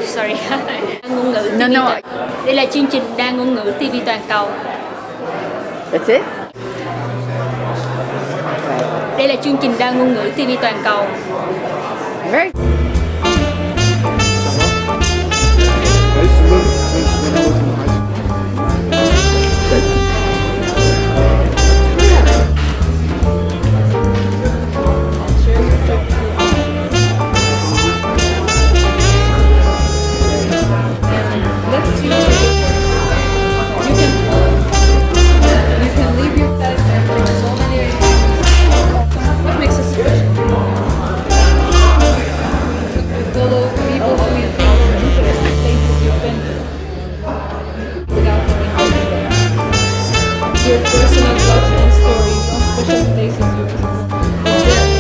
Sorry. Ngôn ngữ TV. No. Đây là chương trình đa ngôn ngữ TV toàn cầu. That's it? Đây là chương trình đa ngôn ngữ TV toàn cầu. Very. Your personal thoughts and stories on special places you visit.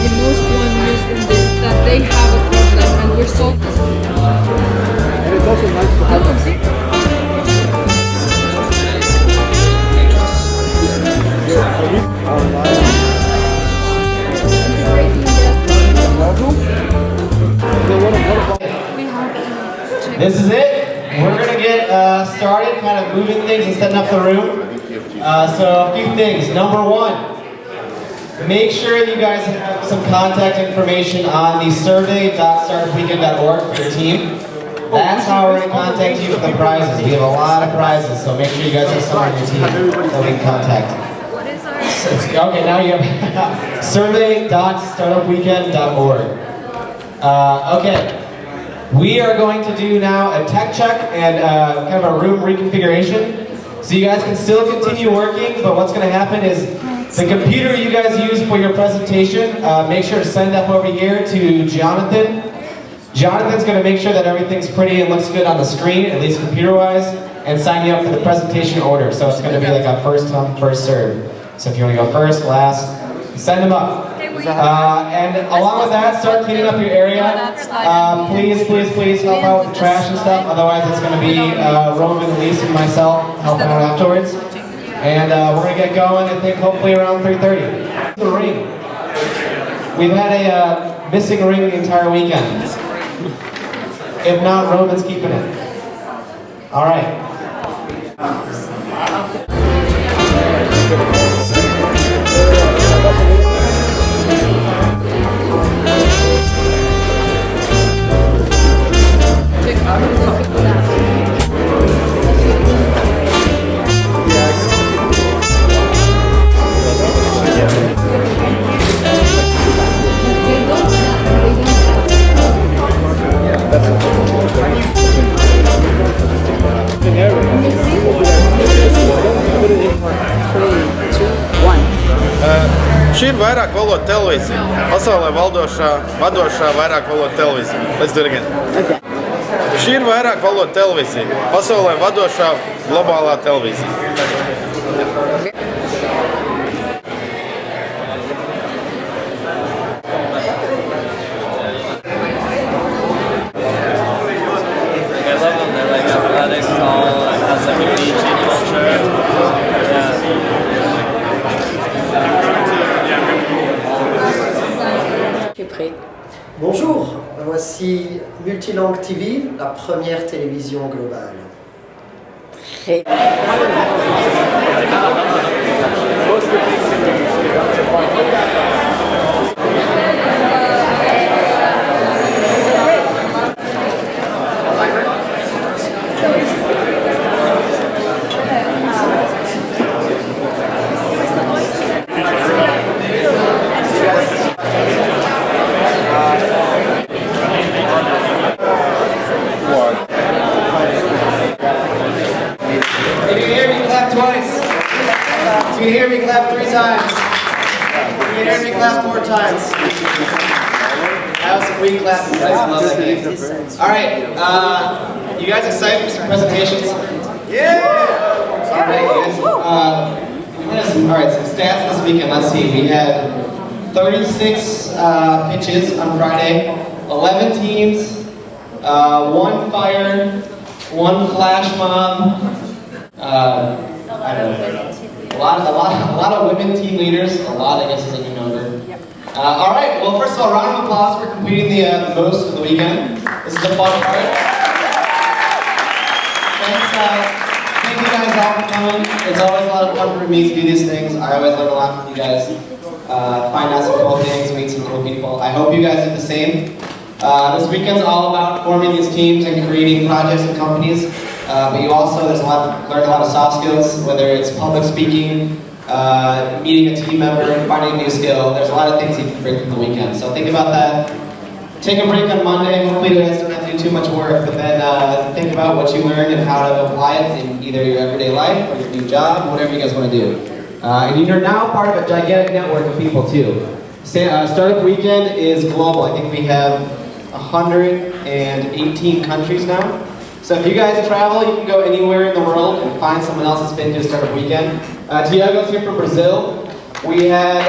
The most one used in this that they have a problem and we're solving it. And it's also nice to have them. This is it. We're going to get started, kind of moving things and setting up the room. So a few things. Number one, make sure you guys have some contact information on the survey.startupweekend.org for your team. That's how we're going to contact you for the prizes. We have a lot of prizes, so make sure you guys have some on your team that we can contact. What is our... Okay, now you have survey.startupweekend.org. Okay. We are going to do now a tech check and kind of a room reconfiguration. So you guys can still continue working, but what's going to happen is the computer you guys use for your presentation, make sure to send that over here to Jonathan. Jonathan's going to make sure that everything's pretty and looks good on the screen, at least computer-wise, and sign you up for the presentation order. So it's going to be like a first come, first serve. So if you want to go first, last, send them up. And along with that, start cleaning up your area. Please help out with the trash and stuff. Otherwise, it's going to be Roman, Elise, and myself helping out afterwards. And we're going to get going, I think, hopefully around 3:30. The ring. We've had a missing ring the entire weekend. If not, Roman's keeping it. All right. Šī ir vairāk valodu televīzija. Pasaulē vadošā vairāk valodu televīzija. Let's do it again. Okay. Šī ir vairāk valodu televīzija. Pasaulē vadošā globālā televīzija. I love them. They're like athletic, tall, and has like a beach culture. Bonjour, voici Multilangue TV, la première télévision globale. Très If you hear me, clap 3 times. If you hear me, clap 4 times. That was a free clap. You guys love that game. All right, you guys excited for some presentations? Yeah! All right, guys. All right, some stats this weekend. Let's see. We had 36 pitches on Friday, 11 teams, 1 fire, 1 flash mob. I don't know. A lot of women team leaders. A lot, I guess, is a new number. All right. Well, first of all, round of applause for completing the most of the weekend. This is the fun part. thank you guys all for coming. It's always a lot of fun for me to do these things. I always learn a lot from you guys. Find out some cool things, meet some cool people. I hope you guys do the same. This weekend's all about forming these teams and creating projects and companies. But you also, learn a lot of soft skills, whether it's public speaking, meeting a team member, finding a new skill. There's a lot of things you can bring from the weekend. So think about that. Take a break on Monday. Hopefully you guys don't have to do too much work, but then think about what you learned and how to apply it in either your everyday life or your new job, whatever you guys want to do. And you're now part of a gigantic network of people too. Startup Weekend is global. I think we have 118 countries now. So if you guys travel, you can go anywhere in the world and find someone else that's been to a Startup Weekend. Tiago's here from Brazil. We had,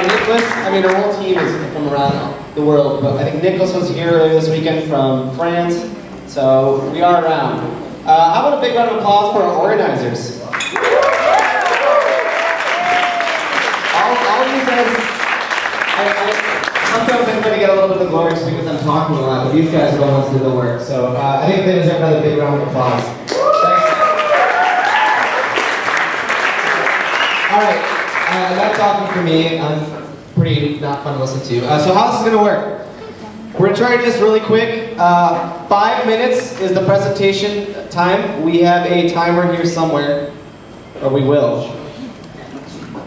Nicholas, our whole team is from around the world, but I think Nicholas was here earlier this weekend from France, so we are around. How about a big round of applause for our organizers? All of you guys, sometimes I try to get a little bit of the glory just because I'm talking a lot, but these guys are the ones who do the work, so I think they deserve another big round of applause. Alright, that's talking for me. I'm pretty not fun to listen to. So how this is going to work? We're going to try to do this really quick. 5 minutes is the presentation time. We have a timer here somewhere, or we will.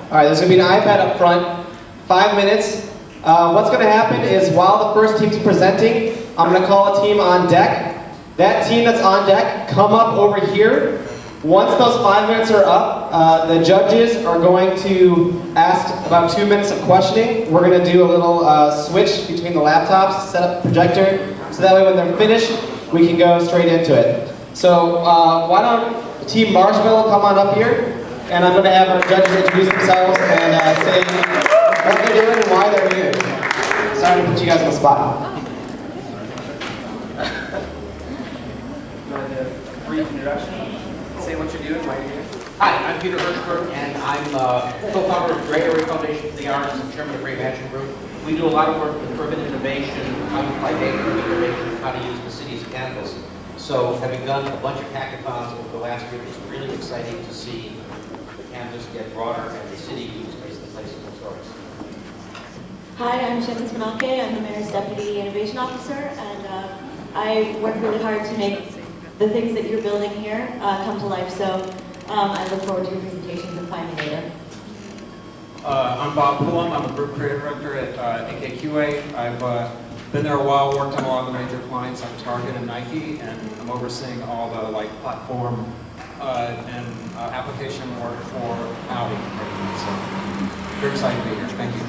Alright, there's going to be an iPad up front. 5 minutes. What's going to happen is while the first team's presenting, I'm going to call a team on deck. That team that's on deck, come up over here. Once those 5 minutes are up, the judges are going to ask about 2 minutes of questioning. We're going to do a little switch between the laptops, set up the projector, so that way when they're finished, we can go straight into it. So why don't Team Marshmallow come on up here, and I'm going to have our judges introduce themselves and say what they're doing and why they're here. Sorry to put you guys on the spot. Brief introduction. Say what you're doing, why you're here. Hi, I'm Peter Hirschberg, and I'm co-founder of Gray Area Foundation for the Arts and chairman of Great Mansion Group. We do a lot of work with urban innovation, how to apply data for innovation, how to use the city's campus. So, having done a bunch of hackathons over the last year, it's really exciting to see the campus get broader and the city use space in places and stories. Hi, I'm Shannon Spanalke. I'm the Mayor's Deputy Innovation Officer, and I work really hard to make the things that you're building here come to life. So I look forward to your presentations and finding later. I'm Bob Pullum. I'm the Group Creative Director at AKQA. I've been there a while, worked on a lot of the major clients like Target and Nike, and I'm overseeing all the platform and application work for Audi. So very excited to be here. Thank you.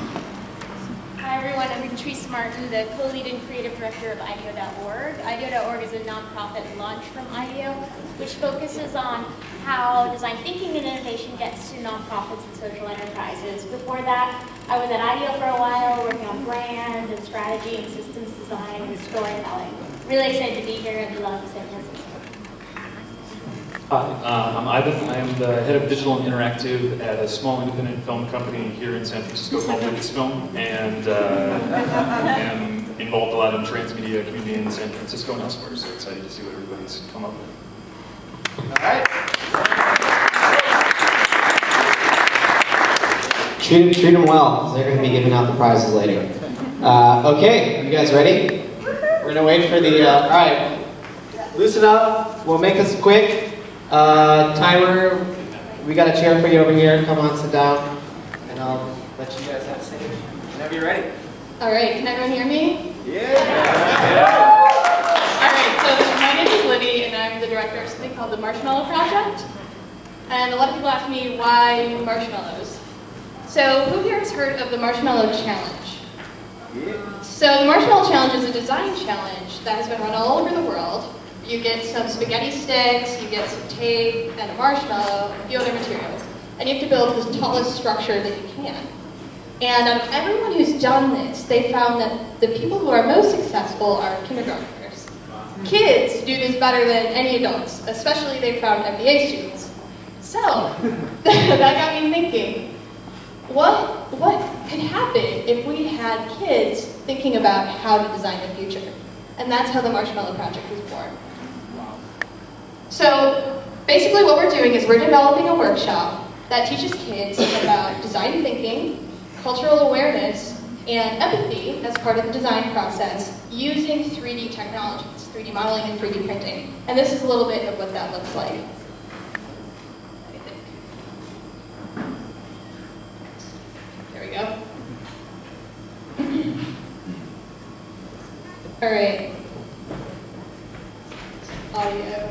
Hi everyone, I'm Patrice Martin, the co-lead and creative director of IDEO.org. IDEO.org is a nonprofit launched from IDEO, which focuses on how design thinking and innovation gets to nonprofits and social enterprises. Before that, I was at IDEO for a while, working on brand and strategy and systems design and storytelling. Really excited to be here and love San Francisco. Hi, I'm Ivan. I am the head of digital and interactive at a small independent film company here in San Francisco called Lucasfilm, and am involved a lot in transmedia community in San Francisco and elsewhere, so excited to see what everybody's come up with. All right. Treat them well, because they're going to be giving out the prizes later. Okay, you guys ready? We're going to wait for the, all right. Loosen up, we'll make this quick. Timer, we got a chair for you over here. Come on, sit down, and I'll let you guys have a stage whenever you're ready. All right, can everyone hear me? Yeah. All right, so my name is Libby, and I'm the director of something called the Marshmallow Project. And a lot of people ask me, why marshmallows? So who here has heard of the Marshmallow Challenge? Yeah. So the Marshmallow Challenge is a design challenge that has been run all over the world. You get some spaghetti sticks, you get some tape, and a marshmallow, and a few other materials. And you have to build the tallest structure that you can. And out of everyone who's done this, they found that the people who are most successful are kindergartners. Kids do this better than any adults, especially they found MBA students. So, that got me thinking, what could happen if we had kids thinking about how to design the future? And that's how the Marshmallow Project was born. So basically what we're doing is we're developing a workshop that teaches kids about design thinking, cultural awareness, and empathy as part of the design process using 3D technologies, 3D modeling and 3D printing. And this is a little bit of what that looks like. There we go. All right. Audio.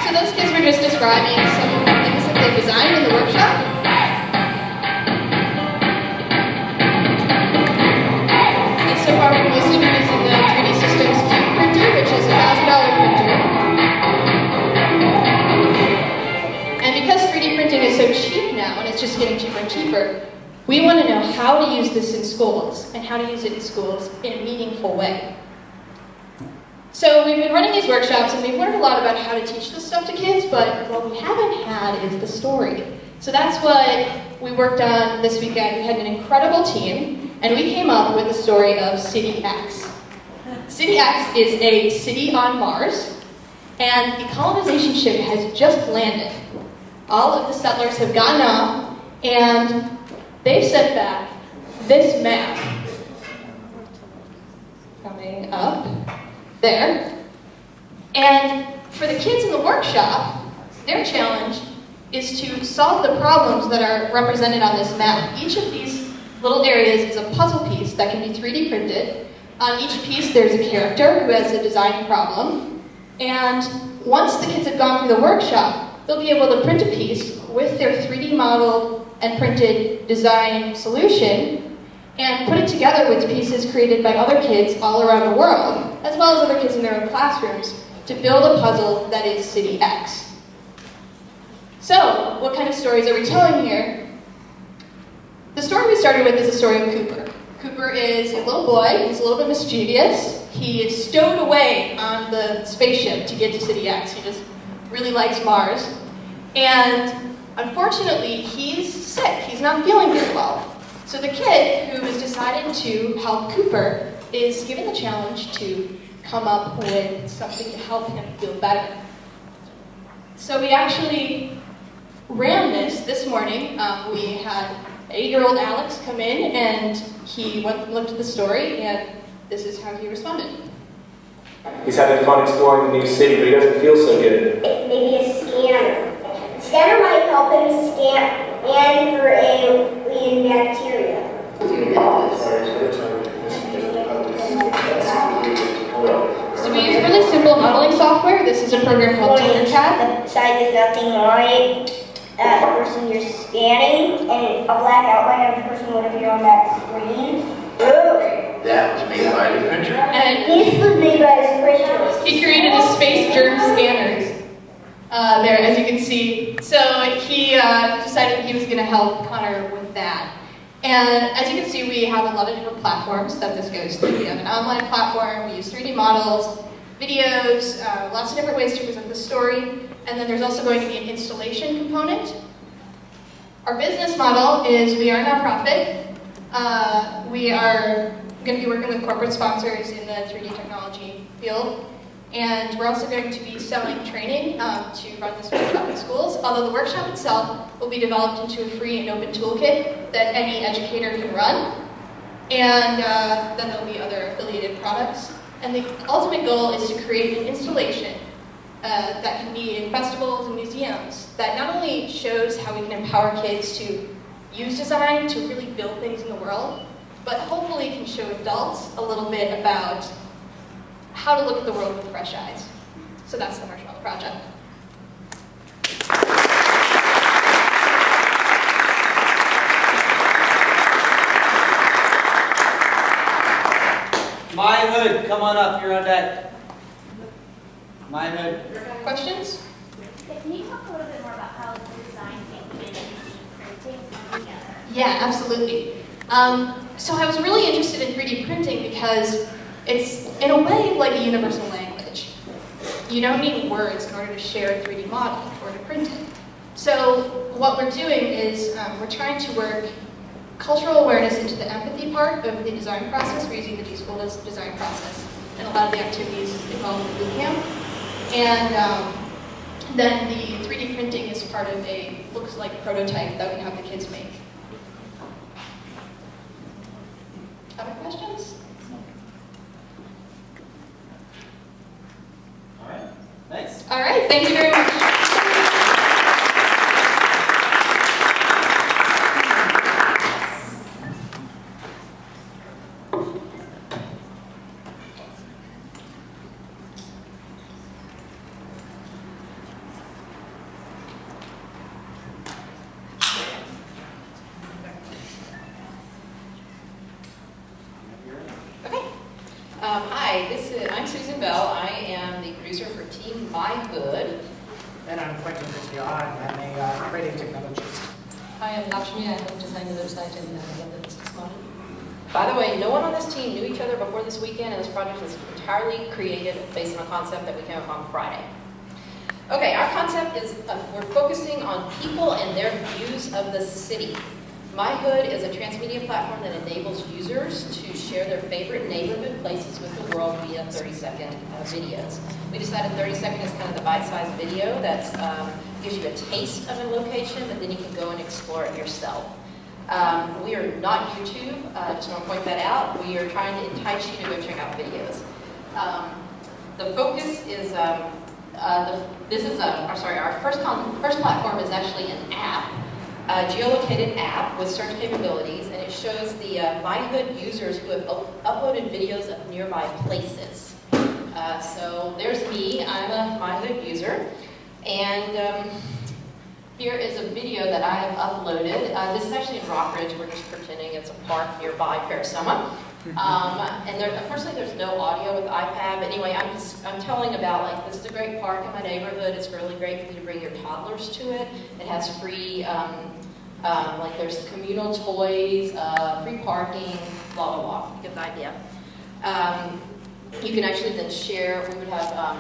So those kids were just describing some of the things that they designed in the workshop. And so far we've mostly been using the 3D Systems Cube printer, which is a $1,000 printer. And because 3D printing is so cheap now, and it's just getting cheaper and cheaper, we want to know how to use this in schools, and how to use it in schools in a meaningful way. So we've been running these workshops, and we've learned a lot about how to teach this stuff to kids, but what we haven't had is the story. So that's what we worked on this weekend. We had an incredible team, and we came up with the story of City X. City X is a city on Mars, and the colonization ship has just landed. All of the settlers have gotten off, and they've sent back this map. Coming up there. And for the kids in the workshop, their challenge is to solve the problems that are represented on this map. Each of these little areas is a puzzle piece that can be 3D printed. On each piece there's a character who has a design problem. And once the kids have gone through the workshop, they'll be able to print a piece with their 3D modeled and printed design solution and put it together with pieces created by other kids all around the world, as well as other kids in their own classrooms, to build a puzzle that is City X. So, what kind of stories are we telling here? The story we started with is the story of Cooper. Cooper is a little boy, he's a little bit mischievous. He is stowed away on the spaceship to get to City X. He just really likes Mars. And unfortunately, he's sick. He's not feeling very well. So the kid who has decided to help Cooper is given the challenge to come up with something to help him feel better. So we actually ran this morning. We had 8-year-old Alex come in, and he went and looked at the story, and this is how he responded. He's having fun exploring the new city, but he doesn't feel so good. Maybe a scanner. The scanner might help him scan for alien bacteria. So we use really simple modeling software. This is a program called TinkerCAD. The side is nothing right. The person you're scanning, and a black outline of the person would appear on that screen. Ooh. That was made by the printer. And this was made by his printer. He created a space germ scanner. There, as you can see. So he decided he was going to help Connor with that. And as you can see, we have a lot of different platforms that this goes through. We have an online platform, we use 3D models, videos, lots of different ways to present the story. And then there's also going to be an installation component. Our business model is we are a nonprofit. We are going to be working with corporate sponsors in the 3D technology field. And we're also going to be selling training to run this workshop in schools, although the workshop itself will be developed into a free and open toolkit that any educator can run. And then there'll be other affiliated products. And the ultimate goal is to create an installation that can be in festivals and museums that not only shows how we can empower kids to use design to really build things in the world, but hopefully can show adults a little bit about how to look at the world with fresh eyes. So that's the Marshmallow Project. My Hood, come on up, you're on deck. My Hood. Questions? Can you talk a little bit more about how design thinking and printing come together? Yeah, absolutely. So I was really interested in 3D printing because it's, in a way, like a universal language. You don't need words in order to share a 3D model or to print it. So what we're doing is we're trying to work cultural awareness into the empathy part of the design process. We're using the D-School design process and a lot of the activities involved in the boot camp. And then the 3D printing is part of a, looks like prototype that we have the kids make. Other questions? All right, thanks. All right, thank you very much. Hi, I'm Susan Bell. I am the producer for Team My Hood. And I'm Quentin Cristian. I'm a creative technologist. Hi, I'm Lakshmi. I help design the website and the business model. By the way, no one on this team knew each other before this weekend, and this project was entirely created based on a concept that we came up on Friday. Okay, our concept is we're focusing on people and their views of the city. My Hood is a transmedia platform that enables users to share their favorite neighborhood places with the world via 30-second videos. We decided 30-second is kind of the bite-sized video that gives you a taste of a location, but then you can go and explore it yourself. We are not YouTube, just want to point that out. We are trying to entice you to go check out videos. The focus is, our first platform is actually an app. A geolocated app with search capabilities, and it shows the My Hood users who have uploaded videos of nearby places. So there's me, I'm a My Hood user, and here is a video that I have uploaded. This is actually in Rockridge. We're just pretending it's a park nearby Parisoma. And unfortunately there's no audio with iPad, but anyway, I'm telling about, like, this is a great park in my neighborhood. It's really great for you to bring your toddlers to it. It has free, like, there's communal toys, free parking, blah, blah, blah. You get the idea. You can actually then share, we would have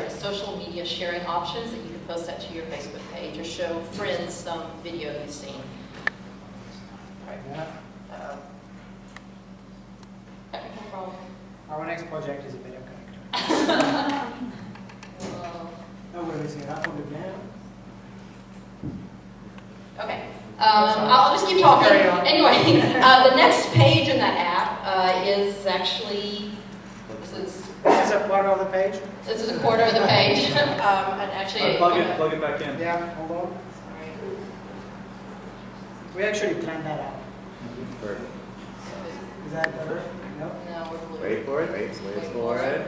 social media sharing options that you can post that to your Facebook page or show friends some video you've seen. Technical problem. Our next project is a video connector. What is it? Up on the ground? Okay. I'll just keep talking. Anyway, the next page in that app is actually, this is a quarter of the page? This is a quarter of the page. And actually, plug it back in. Yeah, hold on. We actually planned that out. Is that better? No? No, we're blue. Wait for it. Wait for it.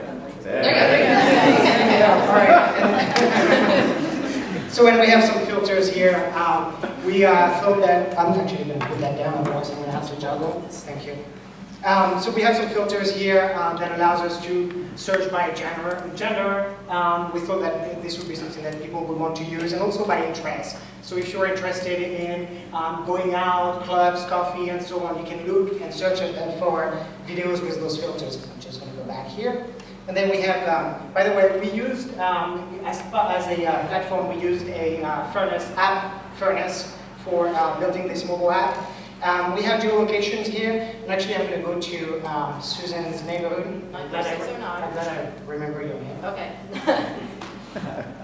There you go. All right. So when we have some filters here, we thought that, I'm actually going to put that down, otherwise I'm going to have to juggle. Thank you. So we have some filters here that allows us to search by gender. We thought that this would be something that people would want to use, and also by interest. So if you're interested in going out, clubs, coffee, and so on, you can look and search for videos with those filters. I'm just going to go back here. And then we have, by the way, we used, as a platform, we used a Furnace for building this mobile app. We have geolocations here, and actually I'm going to go to Susan's neighborhood. I'm glad I remember your name. Okay.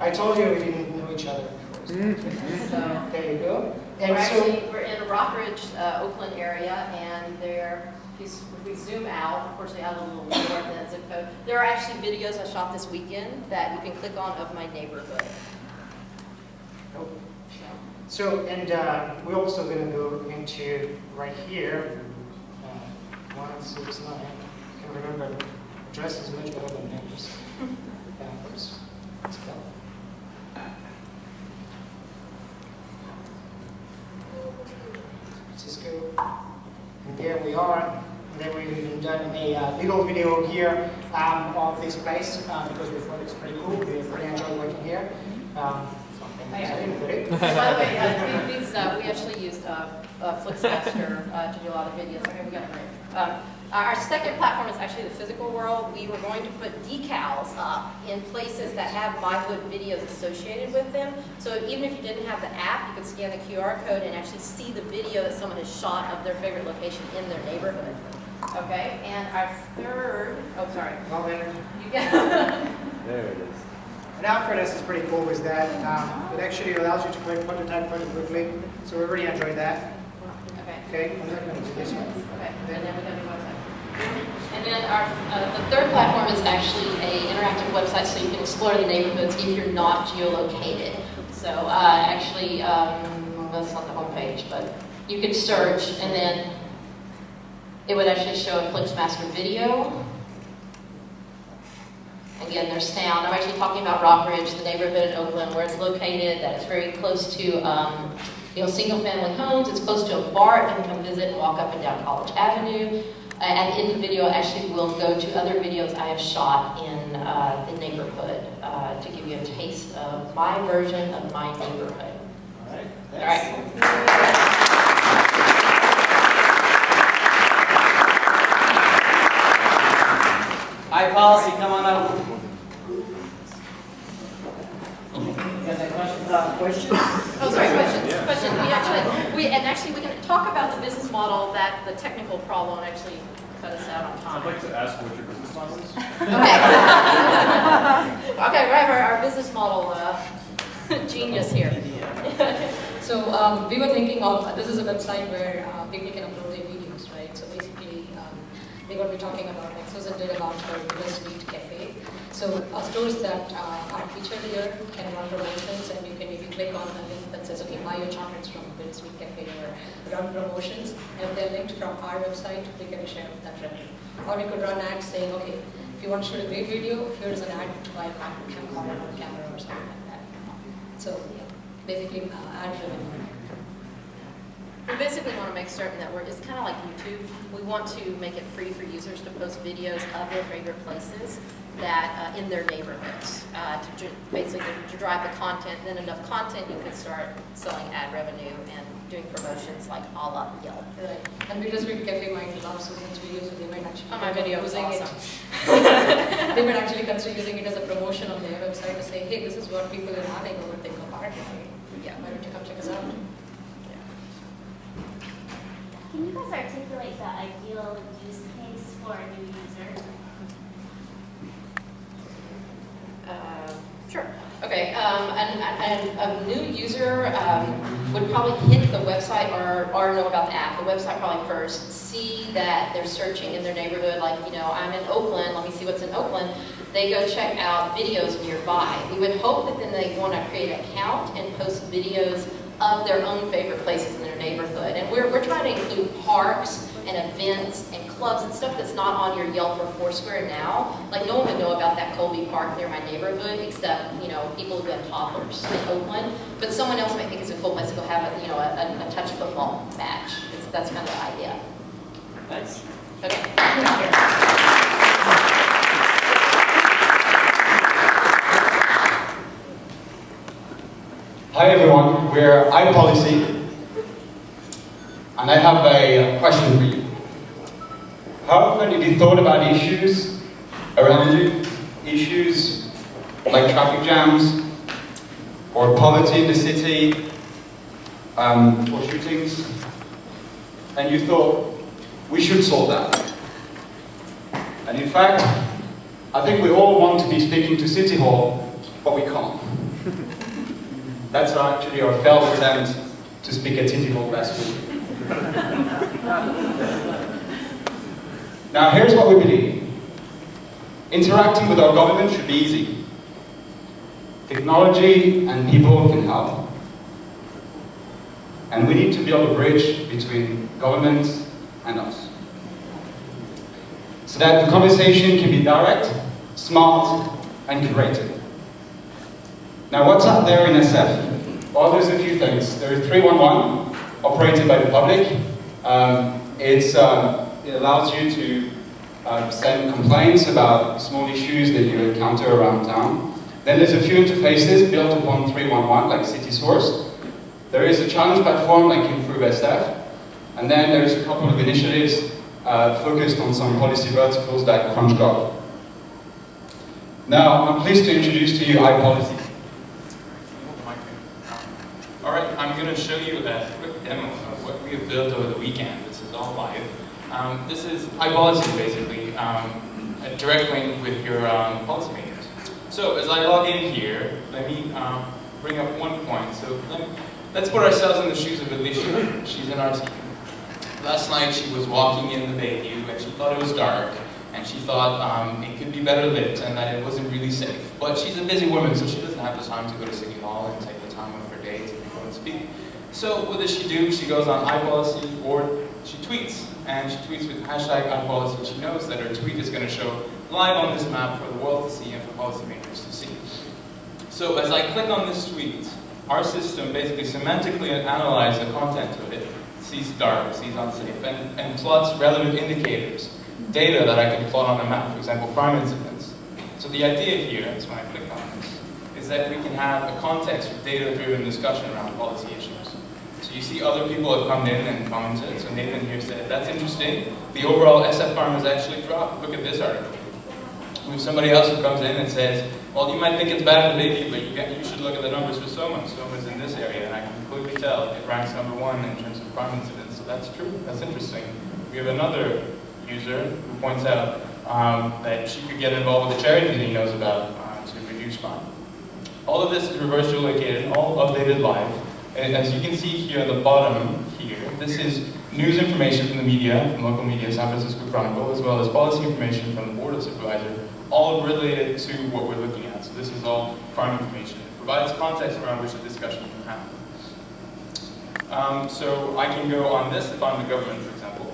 I told you we didn't know each other before. So there you go. And We're in a Rockridge, Oakland area, and there, if we zoom out, unfortunately I live a little lower than zip code, there are actually videos I shot this weekend that you can click on of my neighborhood. So, and we're also going to go into right here, 169. I can remember address is much better than names. Oops. Let's go. Francisco. And there we are. And then we've done a little video here of this place because we thought it's pretty cool. We really enjoyed working here. By the way, we actually used Flixcaster to do a lot of videos. Okay, we got it right. Our second platform is actually the physical world. We were going to put decals up in places that have MyHood videos associated with them. So even if you didn't have the app, you could scan the QR code and actually see the video that someone has shot of their favorite location in their neighborhood. Okay, and our third, oh sorry. Well, there. There it is. And now for us is pretty cool is that it actually allows you to create prototype pretty quickly. So we really enjoyed that. Okay, I'm not going to do this one. Okay, and then we have the website. And then our the third platform is actually an interactive website so you can explore the neighborhoods if you're not geolocated. So actually, that's not the home page, but you could search and then it would actually show a Flixmaster video. Again, there's sound. I'm actually talking about Rockridge, the neighborhood in Oakland where it's located, that is very close to single-family homes. It's close to a bar that you can come visit and walk up and down College Avenue. And in the video, actually, we'll go to other videos I have shot in the neighborhood to give you a taste of my version of my neighborhood. All right. All right. Hi, policy, come on up. You guys have questions? Oh, sorry, questions. Questions. We can talk about the business model that the technical problem actually cut us out on time. I'd like to ask what your business model is. Okay, we have our business model genius here. So we were thinking of, this is a website where people can upload their videos, right? So basically, we're going to be talking about, like Susan did about her Sweet Cafe. So stores that are featured here can run promotions, and you can maybe click on a link that says, okay, buy your chocolates from Sweet Cafe, or run promotions. And if they're linked from our website, we get a share of that revenue. Or we could run ads saying, okay, if you want to shoot a great video, here's an ad to buy a camcorder or camera or something like that. So yeah, basically ad revenue. We basically want to make certain that it's kind of like YouTube. We want to make it free for users to post videos of their favorite places that in their neighborhoods to drive the content. Then enough content, you can start selling ad revenue and doing promotions like a la Yelp. Right. And because Sweet Cafe might love Susan's video, so they might actually my video was awesome. They might actually consider using it as a promotion on their website to say, hey, this is what people in our neighborhood think of our cafe. Yeah, why don't you come check us out? Can you guys articulate the ideal use case for a new user? Sure. Okay. And a new user would probably hit the website or know about the app. The website probably first, see that they're searching in their neighborhood. Like, I'm in Oakland. Let me see what's in Oakland. They go check out videos nearby. We would hope that then they want to create an account and post videos of their own favorite places in their neighborhood. And we're trying to include parks and events and clubs and stuff that's not on your Yelp or Foursquare now. Like, no one would know about that Colby Park near my neighborhood except, people who have toddlers in Oakland. But someone else might think it's a cool place to go have a touch football match. That's kind of the idea. Thanks. Okay. Hi everyone, we're iPolicy, and I have a question for you. How often have you thought about issues around you? Issues like traffic jams, or poverty in the city, or shootings, and you thought, we should solve that. And in fact, I think we all want to be speaking to City Hall, but we can't. That's actually our failed attempt to speak at City Hall last week. Now here's what we believe. Interacting with our government should be easy. Technology and people can help. And we need to build a bridge between government and us. So that the conversation can be direct, smart, and curated. Now, what's up there in SF? Well, there's a few things. There is 311, operated by the public. It allows you to send complaints about small issues that you encounter around town. Then there's a few interfaces built upon 311, like CitySource. There is a challenge platform like TransmediaSF. And then there's a couple of initiatives focused on some policy verticals like CrunchGov. Now, I'm pleased to introduce to you iPolicy. Alright, I'm going to show you a quick demo of what we have built over the weekend. This is all live. This is iPolicy, basically, a direct link with your policymakers. So as I log in here, let me bring up one point. So let's put ourselves in the shoes of Alicia. She's in our team. Last night she was walking in the Bayview and she thought it was dark. And she thought it could be better lit and that it wasn't really safe. But she's a busy woman, so she doesn't have the time to go to City Hall and take the time of her day to go and speak. So what does she do? She goes on iPolicy or she tweets. And she tweets with hashtag iPolicy. She knows that her tweet is going to show live on this map for the world to see and for policymakers to see. So as I click on this tweet, our system basically semantically analyzes the content of it, sees dark, sees unsafe, and plots relevant indicators. Data that I can plot on a map, for example, crime incidents. So the idea here, that's when I click on this, is that we can have a context for data-driven discussion around policy issues. So you see other people have come in and commented. So Nathan here said, that's interesting. The overall SF farm has actually dropped. Look at this article. We have somebody else who comes in and says, well, you might think it's bad in the Bayview, but you should look at the numbers for Soma. Soma's in this area, and I can clearly tell it ranks #1 in terms of crime incidents. So that's true. That's interesting. We have another user who points out that she could get involved with a charity that he knows about to reduce crime. All of this is reverse geolocated, all updated live. And as you can see here at the bottom here, this is news information from the media, from local media, San Francisco Chronicle, as well as policy information from the Board of Supervisors, all related to what we're looking at. So this is all farm information. It provides context around which the discussion can happen. So I can go on this if I'm the government, for example.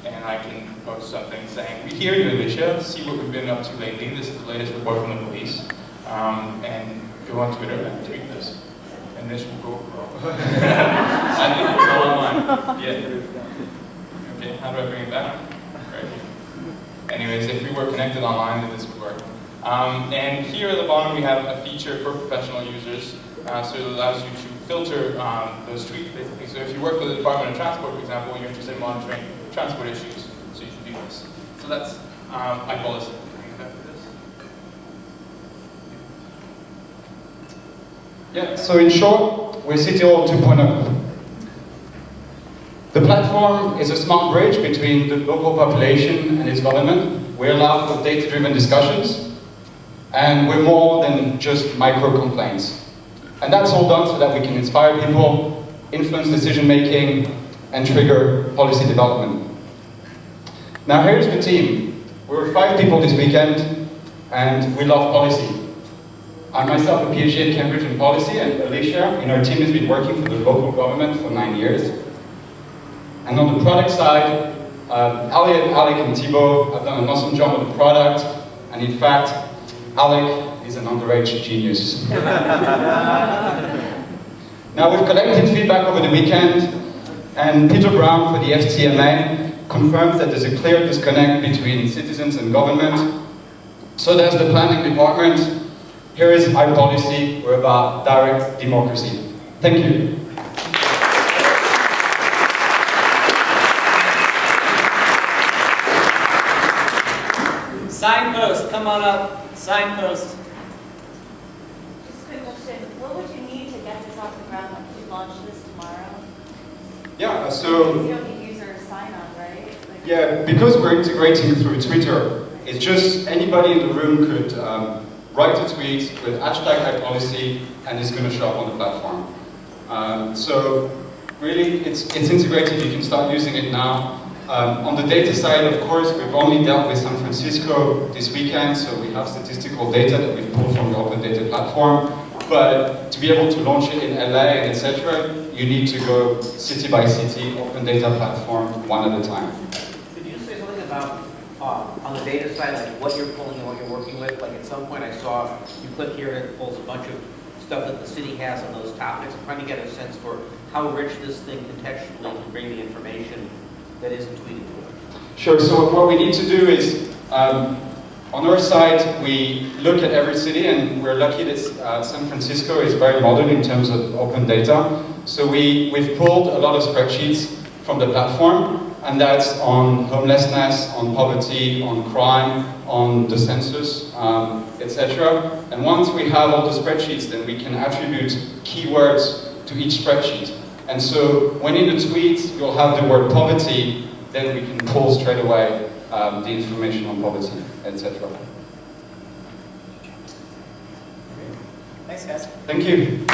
And I can post something saying, we hear you, Alicia, see what we've been up to lately. This is the latest report from the police. And go on Twitter and tweet this. And this will go I think it'll go online. Yeah. Okay, how do I bring it back? Right here. Anyways, if we were connected online, then this would work. And here at the bottom, we have a feature for professional users. So it allows you to filter those tweets, basically. So if you work for the Department of Transport, for example, you're interested in monitoring transport issues, so you should do this. So that's iPolicy. Yeah, so in short, we're City Hall 2.0. The platform is a smart bridge between the local population and its government. We allow for data-driven discussions, and we're more than just micro-complaints. And that's all done so that we can inspire people, influence decision-making, and trigger policy development. Now here's the team. We were 5 people this weekend, and we love policy. I'm myself a PhD at Cambridge in policy, and Alicia in our team has been working for the local government for 9 years. And on the product side, Alec and Thibaut have done an awesome job with the product, and in fact, Alec is an underage genius. Now we've collected feedback over the weekend, and Peter Brown for the FTMA confirms that there's a clear disconnect between citizens and government. So there's the planning department. Here is iPolicy. We're about direct democracy. Thank you. Signpost, come on up. Signpost. Just a quick question. What would you need to get this off the ground? Like, could you launch this tomorrow? Yeah, so... You don't need user sign-on, right? Like, yeah, because we're integrating through Twitter, it's just anybody in the room could write a tweet with hashtag iPolicy, and it's going to show up on the platform. So really, it's integrated. You can start using it now. On the data side, of course, we've only dealt with San Francisco this weekend, so we have statistical data that we've pulled from the Open Data platform. But to be able to launch it in LA and etc., you need to go city by city, Open Data platform, one at a time. Could you say something about on the data side, like what you're pulling and what you're working with? Like at some point, I saw you click here and it pulls a bunch of stuff that the city has on those topics. I'm trying to get a sense for how rich this thing contextually can bring the information that isn't tweeted to it. Sure, so what we need to do is, on our side, we look at every city, and we're lucky that San Francisco is very modern in terms of open data. So we've pulled a lot of spreadsheets from the platform. and that's on homelessness, on poverty, on crime, on the census, etc. And once we have all the spreadsheets, then we can attribute keywords to each spreadsheet. And so when in the tweet you'll have the word poverty, then we can pull straight away the information on poverty, etc. Thanks, guys. Thank you.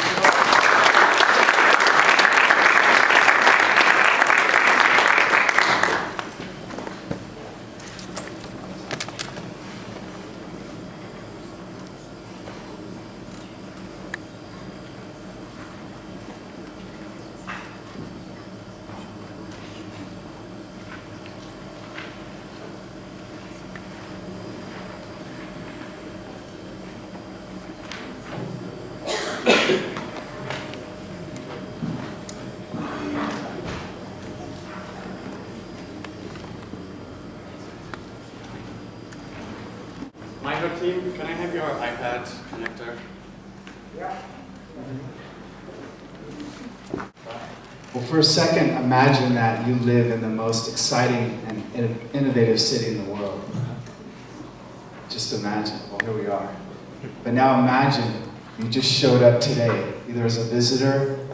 Micro team, can I have your iPad connector? Yeah. Well, for a second, imagine that you live in the most exciting and innovative city in the world. Just imagine. Well, here we are. But now imagine you just showed up today, either as a visitor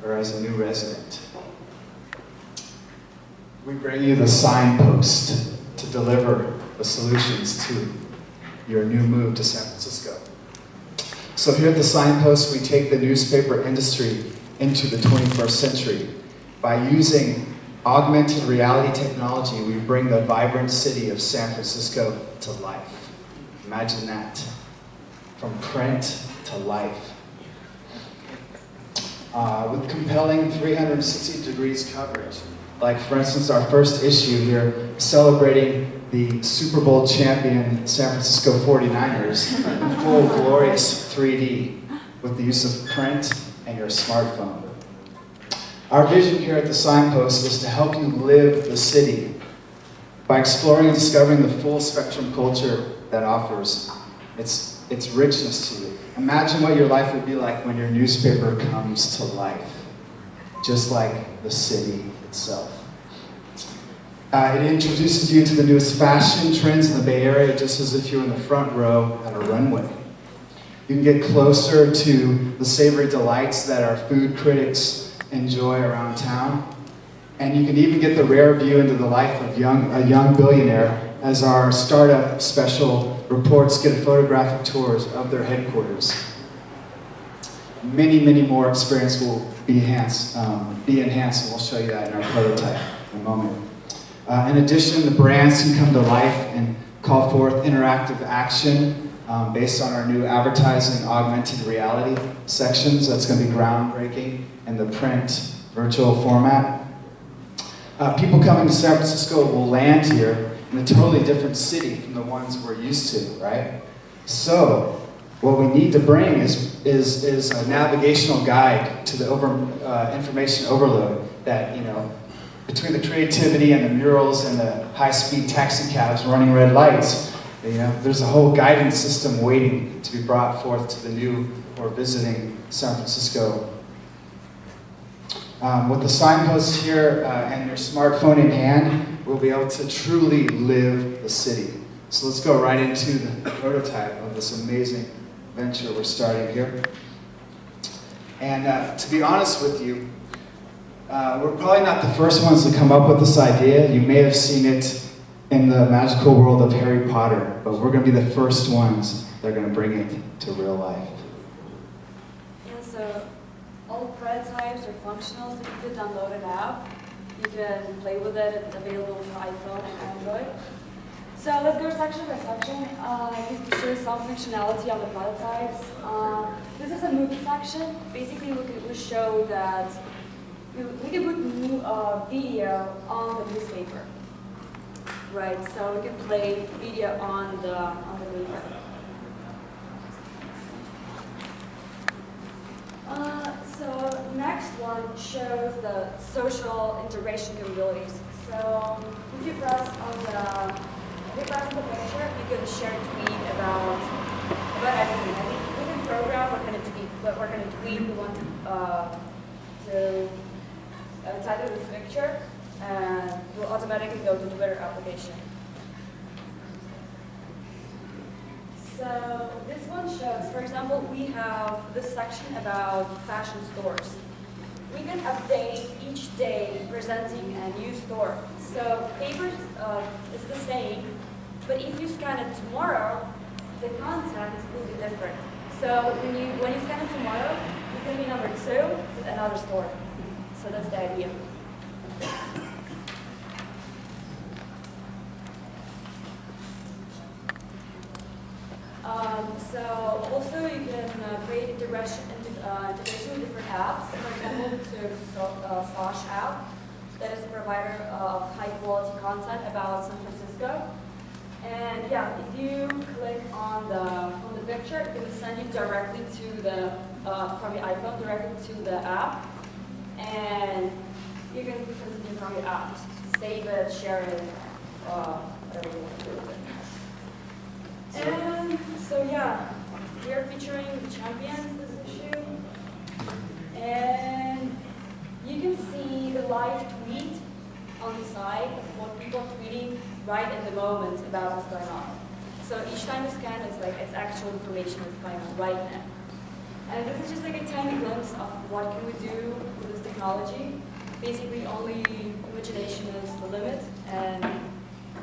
or as a new resident. We bring you the signpost to deliver the solutions to your new move to San Francisco. So here at the Signpost, we take the newspaper industry into the 21st century. By using augmented reality technology, we bring the vibrant city of San Francisco to life. Imagine that. From print to life. With compelling 360 degrees coverage. Like, for instance, our first issue here, celebrating the Super Bowl champion San Francisco 49ers in full glorious 3D with the use of print and your smartphone. Our vision here at the Signpost is to help you live the city by exploring and discovering the full spectrum culture that offers its richness to you. Imagine what your life would be like when your newspaper comes to life, just like the city itself. It introduces you to the newest fashion trends in the Bay Area, just as if you're in the front row at a runway. You can get closer to the savory delights that our food critics enjoy around town. And you can even get the rare view into the life of a young billionaire as our startup special reports get photographic tours of their headquarters. Many, many more experience will be enhanced, and we'll show you that in our prototype in a moment. In addition, the brands can come to life and call forth interactive action based on our new advertising augmented reality sections. That's going to be groundbreaking in the print virtual format. People coming to San Francisco will land here in a totally different city from the ones we're used to, right? So, what we need to bring is a navigational guide to the information overload that, you know, between the creativity and the murals and the high-speed taxi cabs running red lights, you know, there's a whole guidance system waiting to be brought forth to the new or visiting San Francisco. With the signposts here and your smartphone in hand, we'll be able to truly live the city. So let's go right into the prototype of this amazing venture we're starting here. And to be honest with you, we're probably not the first ones to come up with this idea. You may have seen it in the magical world of Harry Potter, but we're going to be the first ones that are going to bring it to real life. Yeah, so all prototypes are functional, so you can download an app. You can play with it. It's available for iPhone and Android. So let's go section by section. Just to show some functionality on the prototypes. This is a movie section. Basically, we show that we can put video on the newspaper, right? So we can play video on the movie. So next one shows the social integration capabilities. So if you press on the picture, you can share a tweet about anything. I think we can program what kind of tweet we want to title this picture, and it will automatically go to the Twitter application. So this one shows, for example, we have this section about fashion stores. We can update each day presenting a new store. So paper is the same, but if you scan it tomorrow, the content is completely different. So when you scan it tomorrow, it's going to be number 2 with another store. So that's the idea. So also you can create integration with different apps. For example, to Sosh app, that is a provider of high quality content about San Francisco. And yeah, if you click on the picture, it will send you directly to the from your iPhone directly to the app, and you can continue from your app, save it, share it, whatever you want to do with it. And so yeah, we are featuring the champions this issue, and you can see the live tweet on the side of what people are tweeting right at the moment about what's going on. So each time you scan, it's actual information that's going on right now. And this is just like a tiny glimpse of what can we do with this technology. Basically, only imagination is the limit, and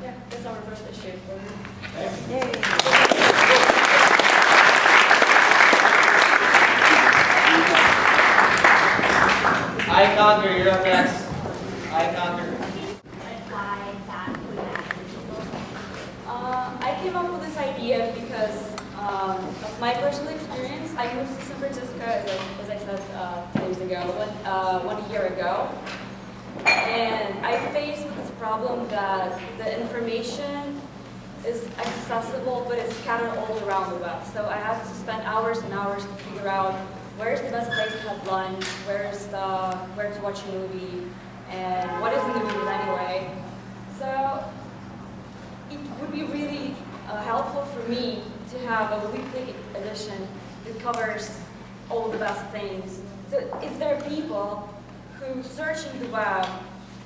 yeah, that's our first issue for you. Yay! Hi, Conquer, you're up next. Hi, Conquer. I came up with this idea because of my personal experience. I moved to San Francisco, as I said 2 years ago, 1 year ago. And I faced with this problem that the information is accessible, but it's scattered all around the web. So I had to spend hours and hours to figure out where's the best place to have lunch, where to watch a movie, and what is in the movies anyway. So it would be really helpful for me to have a weekly edition that covers all the best things. So if there are people who search in the web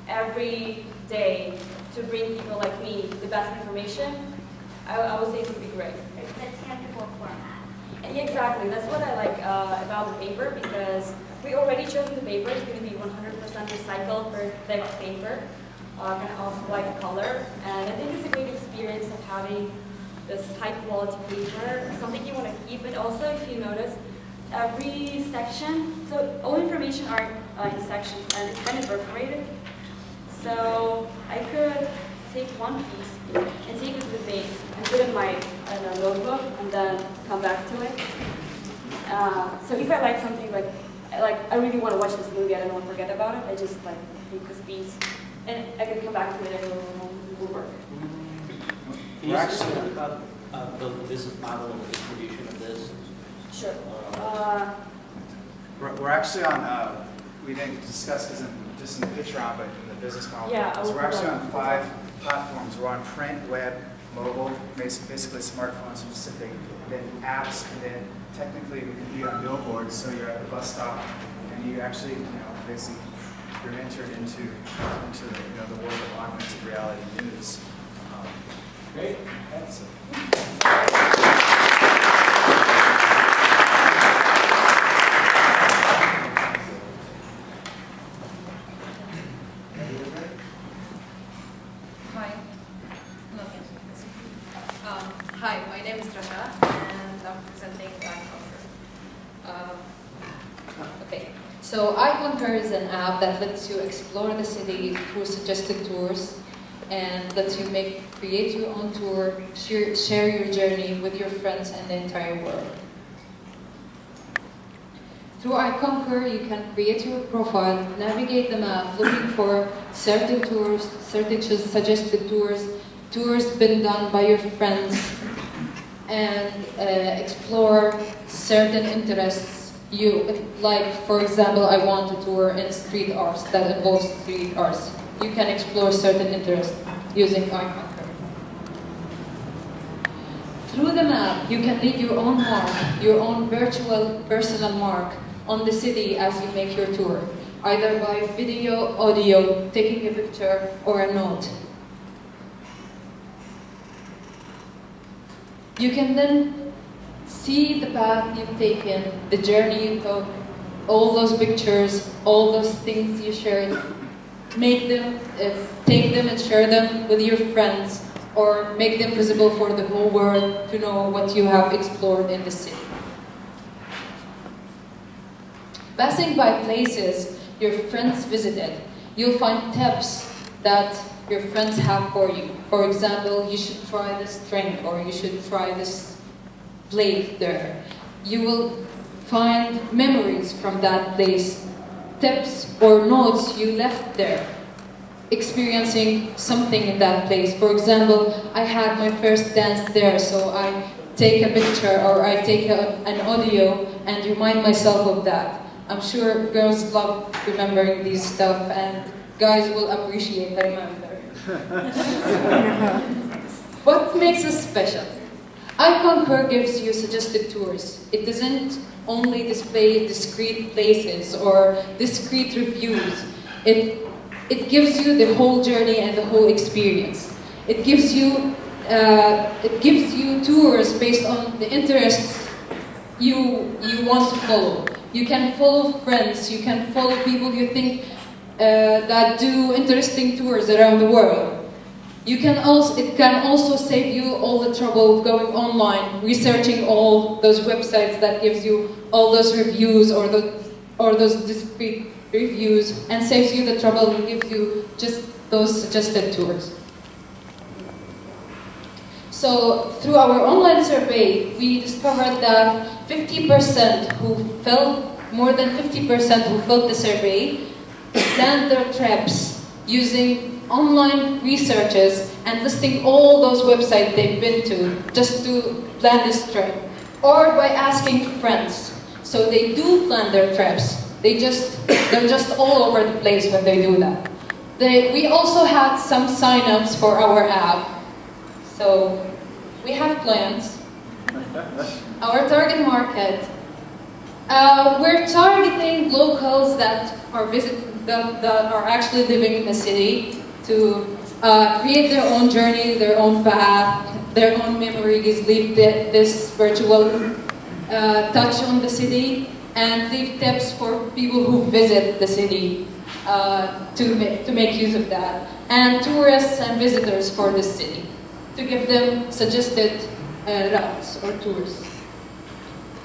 every day to bring people like me the best information, I would say it would be great. It's a tangible format. And exactly, that's what I like about the paper, because we already chosen the paper. It's going to be 100% recycled thick paper, kind of off-white color. And I think it's a great experience of having this high-quality paper, something you want to keep. And also, if you notice, every section, so all information are in sections, and it's kind of perforated. So I could take one piece and take it to the base and put it in my notebook and then come back to it. So if I like something, like I really want to watch this movie, I don't want to forget about it, I just take this piece and I can come back to it and it will work. Can you say something about the business model and the distribution of this? Sure. We're actually on, we didn't discuss this just in the pitch round, but in the business model. Yeah, so we're actually on 5 platforms. We're on print, web, mobile, basically smartphone specific, then apps, and then technically we can be on billboards, so you're at the bus stop and you actually, basically you're entered into the world of augmented reality news. Great. That's it. Hi, my name is Rasha, and I'm presenting iConquer. Okay, so iConquer is an app that lets you explore the city through suggested tours, and lets you create your own tour, share your journey with your friends and the entire world. Through iConquer, you can create your profile, navigate the map, looking for certain tours, certain suggested tours been done by your friends, and explore certain interests. Like, for example, I want a tour in street arts that involves street arts. You can explore certain interests using iConquer. Through the map, you can leave your own mark, your own virtual personal mark on the city as you make your tour. either by video, audio, taking a picture, or a note. You can then see the path you've taken, the journey you took, all those pictures, all those things you shared. Make them, take them and share them with your friends, or make them visible for the whole world to know what you have explored in the city. Passing by places your friends visited, you'll find tips that your friends have for you. For example, you should try this drink, or you should try this place there. You will find memories from that place, tips or notes you left there, experiencing something in that place. For example, I had my first dance there, so I take a picture or I take an audio and remind myself of that. I'm sure girls love remembering these stuff, and guys will appreciate the remember. What makes us special? iConquer gives you suggested tours. It doesn't only display discrete places or discrete reviews. It gives you the whole journey and the whole experience. It gives you tours based on the interests you want to follow. You can follow friends. You can follow people you think that do interesting tours around the world. It can also save you all the trouble of going online, researching all those websites that gives you all those reviews or those discrete reviews, and saves you the trouble and gives you just those suggested tours. So through our online survey, we discovered that more than 50% who filled the survey planned their trips using online researches and listing all those websites they've been to just to plan this trip, or by asking friends. So they do plan their trips. They're just all over the place when they do that. We also had some sign-ups for our app. So we have plans. Our target market. We're targeting locals that are actually living in the city to create their own journey, their own path, their own memories, leave this virtual touch on the city, and leave tips for people who visit the city to make use of that, and tourists and visitors for the city, to give them suggested routes or tours.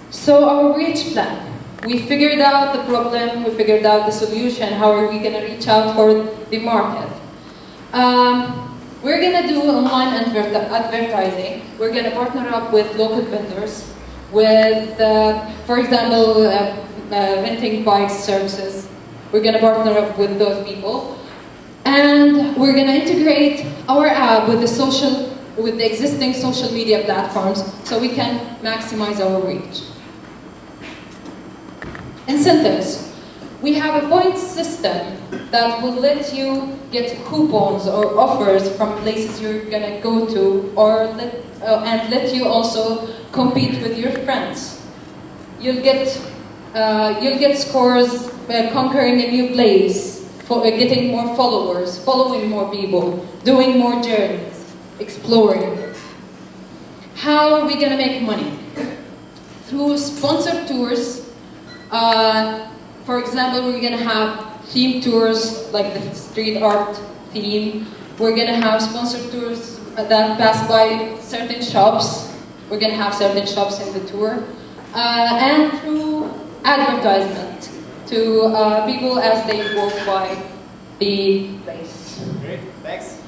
So our reach plan. We figured out the problem, we figured out the solution. How are we going to reach out for the market? We're going to do online advertising. We're going to partner up with local vendors, with, for example, renting bike services. We're going to partner up with those people. And we're going to integrate our app with the existing social media platforms so we can maximize our reach. Incentives. We have a points system that will let you get coupons or offers from places you're gonna go to, and let you also compete with your friends. You'll get scores conquering a new place, getting more followers, following more people, doing more journeys, exploring. How are we gonna make money? Through sponsored tours. For example, we're going to have themed tours like the street art theme. We're going to have sponsored tours that pass by certain shops. We're going to have certain shops in the tour. And through advertisement to people as they walk by the place. Great, thanks.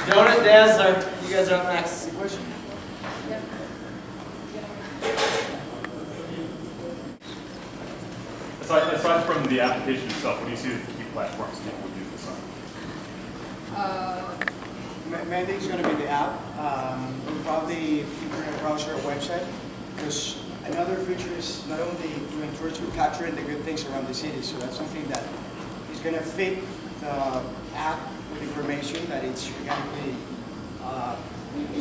Jonah, Dazzler, you guys are up next. Question? Aside from the application itself, what do you see as the key platforms people would use this on? Main thing is going to be the app, probably internet browser or website, because another feature is not only doing tours, but capturing the good things around the city. So that's something that is going to fit the app with information that it's organically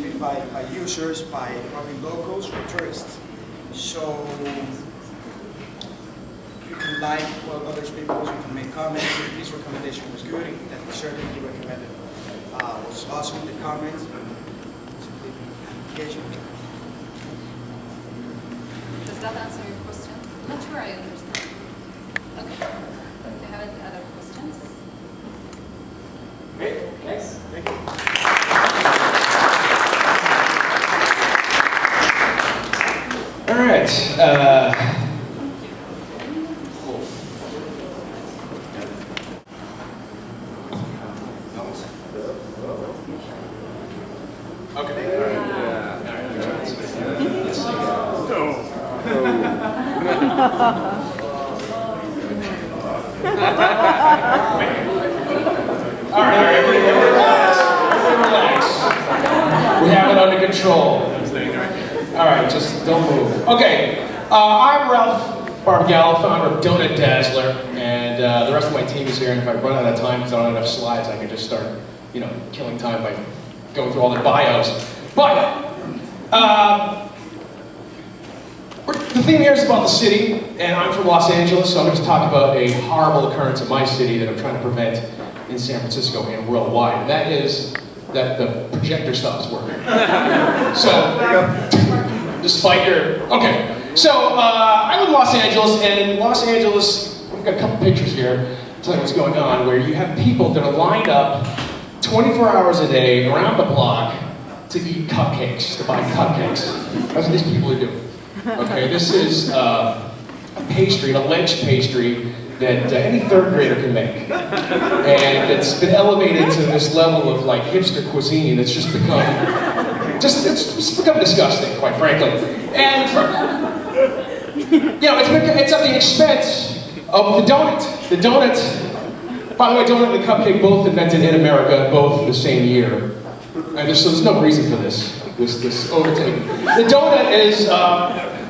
fit by users, by probably locals or tourists. So you can like what others people, you can make comments. If this recommendation was good, if that dessert that you recommended was awesome, the comments, simply application. Does that answer your question? I'm not sure I understand. Okay. Do you have any other questions? Great. Thanks. Thank you. All right. All right, everybody relax. We have it under control. All right, just don't move. Okay, I'm Ralph Barbagallo, founder of Donut Dazzler, and the rest of my team is here. And if I run out of time because I don't have enough slides, I can just start, killing time by going through all their bios. But the theme here is about the city, and I'm from Los Angeles, so I'm going to talk about a horrible occurrence in my city that I'm trying to prevent in San Francisco and worldwide, and that is that the projector stops working. So, despite your... Okay, so I live in Los Angeles, and in Los Angeles, we've got a couple pictures here to tell you what's going on, where you have people that are lined up 24 hours a day around the block to eat cupcakes, to buy cupcakes. That's what these people are doing. Okay, this is a pastry, a Lynch pastry that any third grader can make. And it's been elevated to this level of like hipster cuisine. It's just become, it's become disgusting, quite frankly. And, it's at the expense of the donut. The donut, by the way, donut and the cupcake both invented in America, both the same year. And so there's no reason for this overtaking. The donut is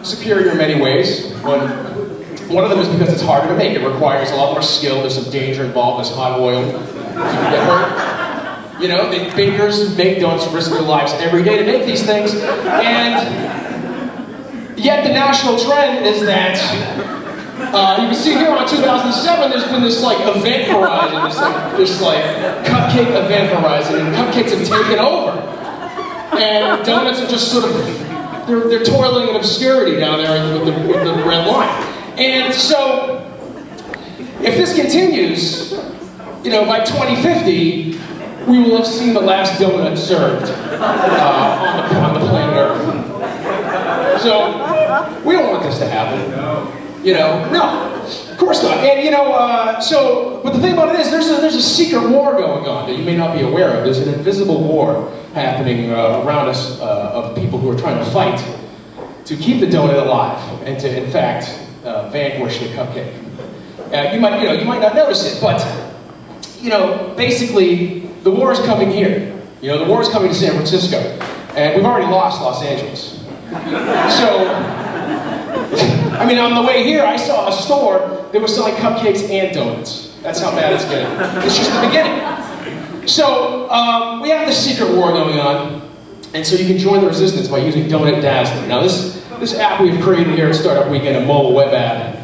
superior in many ways. One of them is because it's harder to make. It requires a lot more skill. There's some danger involved. There's hot oil. You can get hurt. The bakers make donuts risk their lives every day to make these things. And yet the national trend is that you can see here on 2007, there's been this like event horizon, this cupcake event horizon, and cupcakes have taken over. And donuts are just sort of, they're toiling in obscurity down there with the red line. And so, if this continues, by 2050, we will have seen the last donut served on the planet Earth. So, we don't want this to happen. No, of course not. And but the thing about it is, there's a secret war going on that you may not be aware of. There's an invisible war happening around us of people who are trying to fight to keep the donut alive and to, in fact, vanquish the cupcake. You might not notice it, but basically, the war is coming here. The war is coming to San Francisco, and we've already lost Los Angeles. So. On the way here, I saw a store that was selling cupcakes and donuts. That's how bad it's getting. It's just the beginning. So, we have this secret war going on, and so you can join the resistance by using Donut Dazzler. Now, this app we've created here at Startup Weekend, a mobile web app,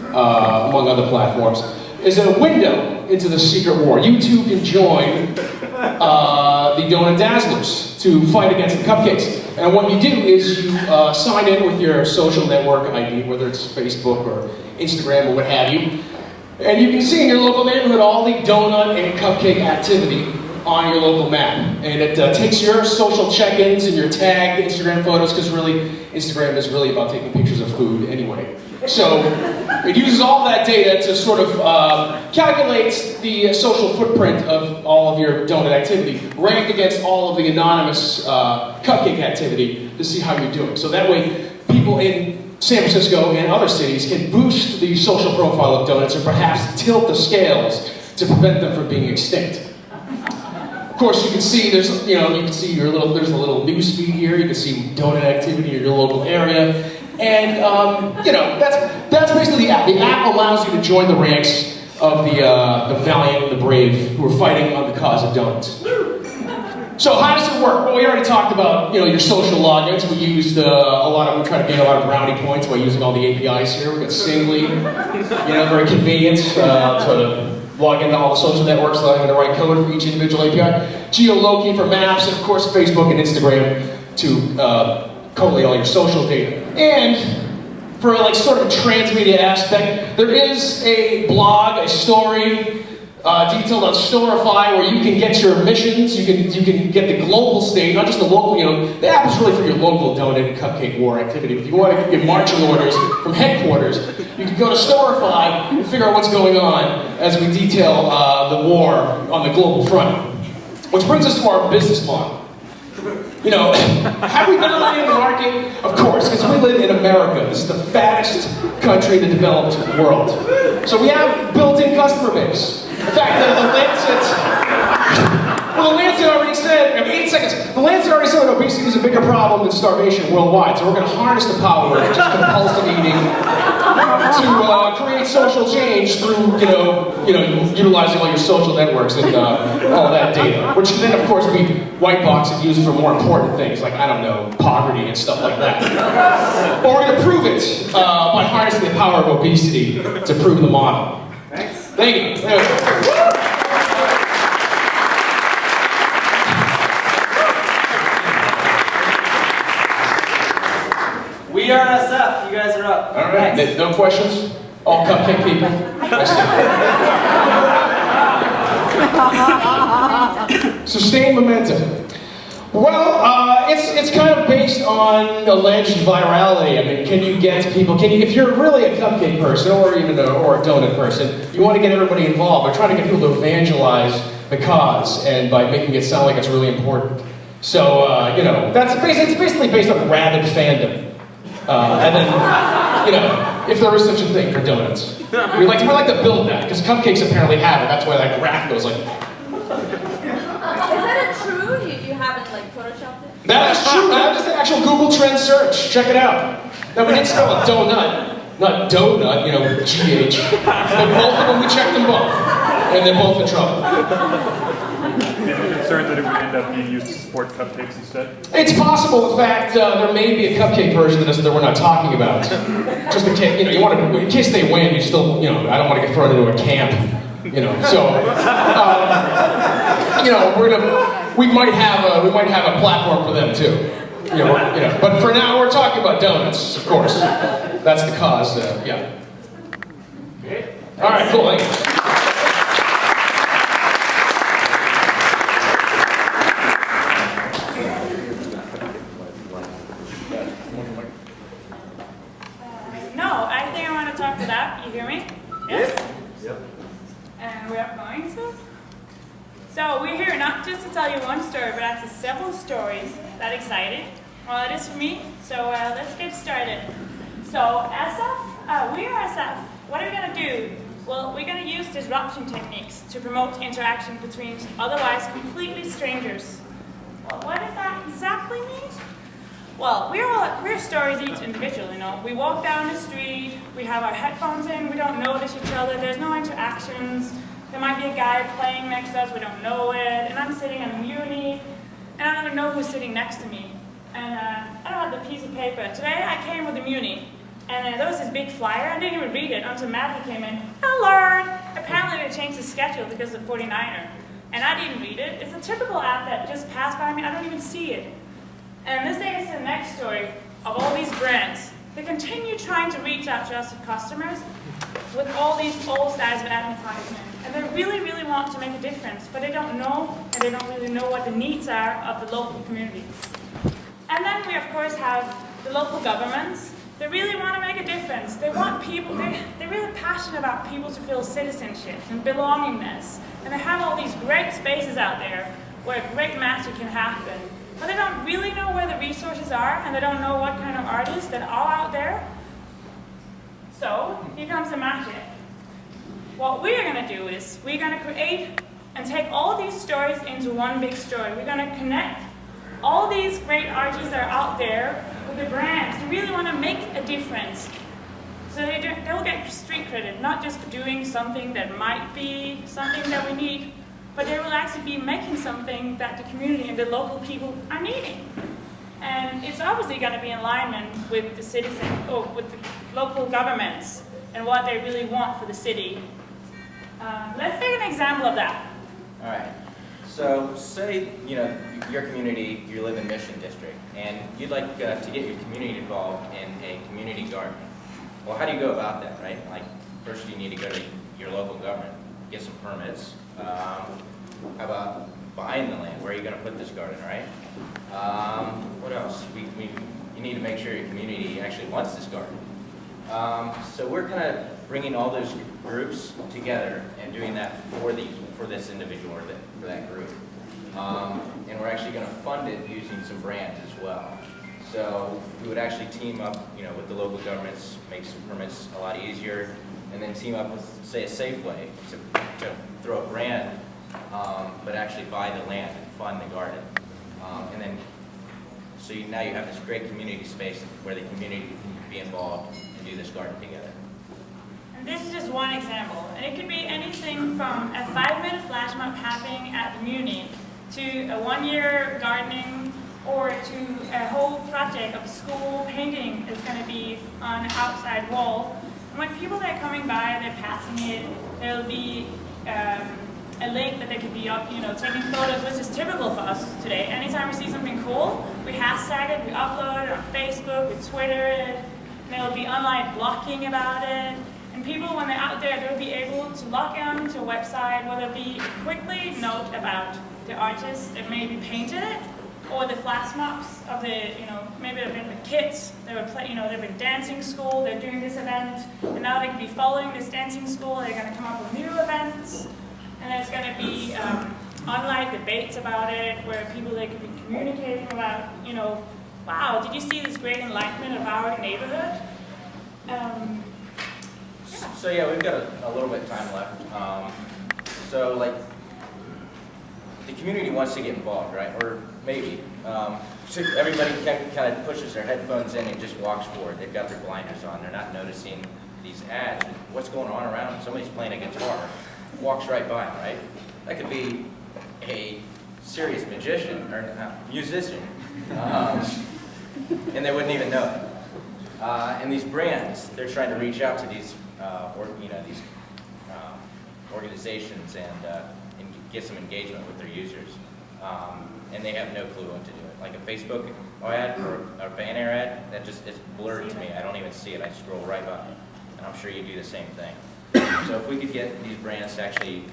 among other platforms, is a window into the secret war. You too can join the Donut Dazzlers to fight against the cupcakes. And what you do is you sign in with your social network ID, whether it's Facebook or Instagram or what have you. And you can see in your local neighborhood all the donut and cupcake activity on your local map. And it takes your social check-ins and your tagged Instagram photos, because really, Instagram is really about taking pictures of food anyway. So it uses all that data to sort of calculate the social footprint of all of your donut activity, ranked against all of the anonymous cupcake activity to see how you're doing. So that way, people in San Francisco and other cities can boost the social profile of donuts and perhaps tilt the scales to prevent them from being extinct. Of course, you can see there's a little news feed here. You can see donut activity in your local area. And, that's basically the app. The app allows you to join the ranks of the valiant and the brave who are fighting on the cause of donuts. So how does it work? Well, we already talked about your social logins. We used we try to gain a lot of brownie points by using all the APIs here. We got Singly, very convenient to log into all the social networks, allowing the right code for each individual API. Geoloki for maps, and of course Facebook and Instagram to collate all your social data. And for sort of a transmedia aspect, there is a blog, a story, detailed on Storify, where you can get your missions, you can get the global state, not just the local, the app is really for your local donut and cupcake war activity. If you want to get marching orders from headquarters, you can go to Storify and figure out what's going on as we detail the war on the global front. Which brings us to our business model. Have we validated the market? Of course, because we live in America. This is the fattest country in the developed world. So we have built-in customer base. In fact, the Lancet already said, 8 seconds, the Lancet already said that obesity is a bigger problem than starvation worldwide. So we're going to harness the power of just compulsive eating to create social change through, utilizing all your social networks and all that data. Which can then, of course, be white box and used for more important things, like, I don't know, poverty and stuff like that. But we're going to prove it by harnessing the power of obesity to prove the model. Thanks. Thank you. We are SF. You guys are up. All right. Thanks. No questions? All cupcake people? Sustained momentum. Well, it's kind of based on alleged virality. I mean, can you get people? If you're really a cupcake person, or even a donut person, you want to get everybody involved. We're trying to get people to evangelize the cause, and by making it sound like it's really important. So, it's basically based on rabid fandom. And then, if there is such a thing for donuts. We like to build that, because cupcakes apparently have it. That's why that graph goes like... Is that true? You haven't photoshopped it? That is true. That is an actual Google Trend search. Check it out. Now, we didn't spell a donut, not donut, GH. But both of them, we checked them both. And they're both in trouble. You're concerned that it would end up being used to support cupcakes instead? It's possible. In fact, there may be a cupcake version of this that we're not talking about. Just in case, in case they win, you still, I don't want to get thrown into a camp. So, we might have a platform for them too. But for now, we're talking about donuts, of course. That's the cause. Yeah. Okay. All right. Cool. Thanks. No, I think I want to talk to that. You hear me? Yes? Yep. And we're going to? So we're here not just to tell you one story, but actually several stories. That exciting? Well, it is for me. So let's get started. So SF, we are SF. What are we going to do? Well, we're going to use disruption techniques to promote interaction between otherwise completely strangers. Well, what does that exactly mean? Well, we're stories each individual, We walk down the street, we have our headphones in, we don't notice each other, there's no interactions. There might be a guy playing next to us, we don't know it, and I'm sitting on a muni, and I don't even know who's sitting next to me. And I don't have the piece of paper. Today I came with a muni, and there was this big flyer, I didn't even read it until Matthew came in. Hello! Apparently they changed the schedule because of 49er, and I didn't read it. It's a typical app that just passed by me, I don't even see it. And this takes us to the next story of all these brands. They continue trying to reach out to us as customers with all these old styles of advertisement. And they really, really want to make a difference, but they don't know, and they don't really know what the needs are of the local community. And then we, of course, have the local governments. They really want to make a difference. They want people, they're really passionate about people to feel citizenship and belongingness. And they have all these great spaces out there where great magic can happen. But they don't really know where the resources are, and they don't know what kind of artists that are out there. So, here comes the magic. What we're going to do is, we're going to create and take all these stories into one big story. We're going to connect all these great artists that are out there with the brands who really want to make a difference. So they'll get street credit, not just for doing something that might be something that we need, but they will actually be making something that the community and the local people are needing. And it's obviously going to be in alignment with the citizens, or with the local governments and what they really want for the city. Let's take an example of that. All right. So say, your community, you live in Mission District, and you'd like to get your community involved in a community garden. Well, how do you go about that, right? Like, first you need to go to your local government, get some permits. How about buying the land? Where are you going to put this garden, right? What else? You need to make sure your community actually wants this garden. So we're kind of bringing all those groups together and doing that for this individual or for that group. And we're actually going to fund it using some brands as well. So we would actually team up, with the local governments, make some permits a lot easier, and then team up with, say, a Safeway to throw a brand, but actually buy the land and fund the garden. And then, so now you have this great community space where the community can be involved and do this garden together. And this is just one example. And it could be anything from a 5-minute flash mob happening at the Muni to a 1-year gardening, or to a whole project of school painting is going to be on an outside wall. And when people are coming by, they're passing it, there'll be a link that they could be up, taking photos, which is typical for us today. Anytime we see something cool, we hashtag it, we upload it on Facebook, we Twitter it, and there'll be online blocking about it. And people, when they're out there, they'll be able to log on to a website where there'll be a quickly note about the artist that maybe painted it, or the flash mobs of the, maybe they've been with kids, they've been dancing school, they're doing this event, and now they can be following this dancing school, they're going to come up with new events, and there's going to be online debates about it, where people, they could be communicating about, wow, did you see this great enlightenment of our neighborhood? So yeah, we've got a little bit of time left. So like, the community wants to get involved, right? Or maybe. So everybody kind of pushes their headphones in and just walks forward. They've got their blinders on. They're not noticing these ads. What's going on around them? Somebody's playing a guitar. Walks right by them, right? That could be a serious magician or musician. And they wouldn't even know it. And these brands, they're trying to reach out to these, these organizations and get some engagement with their users. And they have no clue what to do. Like a Facebook ad or a banner ad, it's blurred to me. I don't even see it. I scroll right by it. And I'm sure you do the same thing. So if we could get these brands to actually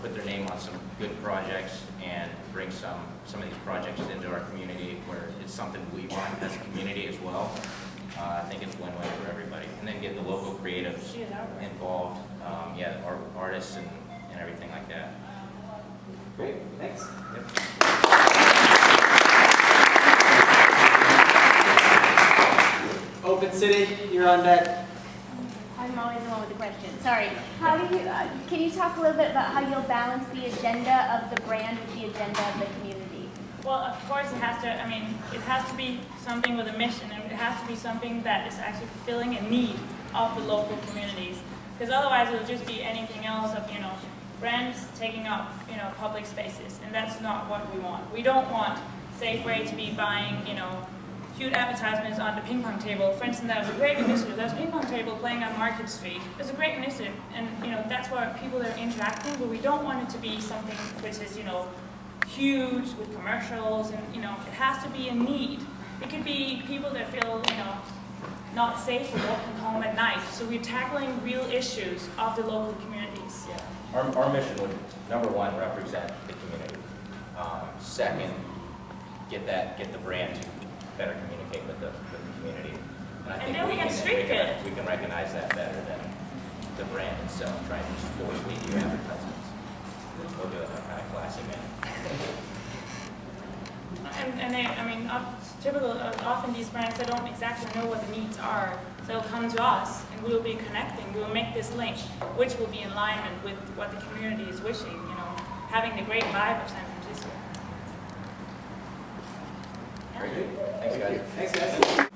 put their name on some good projects and bring some of these projects into our community where it's something we want as a community as well, I think it's win-win for everybody. And then get the local creatives involved, artists and everything like that. Great, thanks. Yep. Open City, you're on deck. I'm always the one with the question. Sorry. How do you? Can you talk a little bit about how you'll balance the agenda of the brand with the agenda of the community? Well, of course it has to. It has to be something with a mission, and it has to be something that is actually fulfilling a need of the local communities. Because otherwise, it'll just be anything else of brands taking up public spaces, and that's not what we want. We don't want Safeway to be buying huge advertisements on the ping pong table. For instance, that was a great initiative. There was a ping pong table playing on Market Street. It was a great initiative, and that's where people are interacting. But we don't want it to be something which is huge with commercials, and it has to be a need. It could be people that feel not safe for walking home at night. So we're tackling real issues of the local communities. Yeah. Our mission would, number one, represent the community. Second, get the brand to better communicate with the community. And I think we can recognize that better than the brand itself, trying to just force feed you advertisements. We'll do it in a kind of classy manner. Often these brands, they don't exactly know what the needs are. So they'll come to us, and we'll be connecting. We'll make this link, which will be in alignment with what the community is wishing. Having the great vibe of San Francisco. Very good. Thanks, guys. Thanks, guys.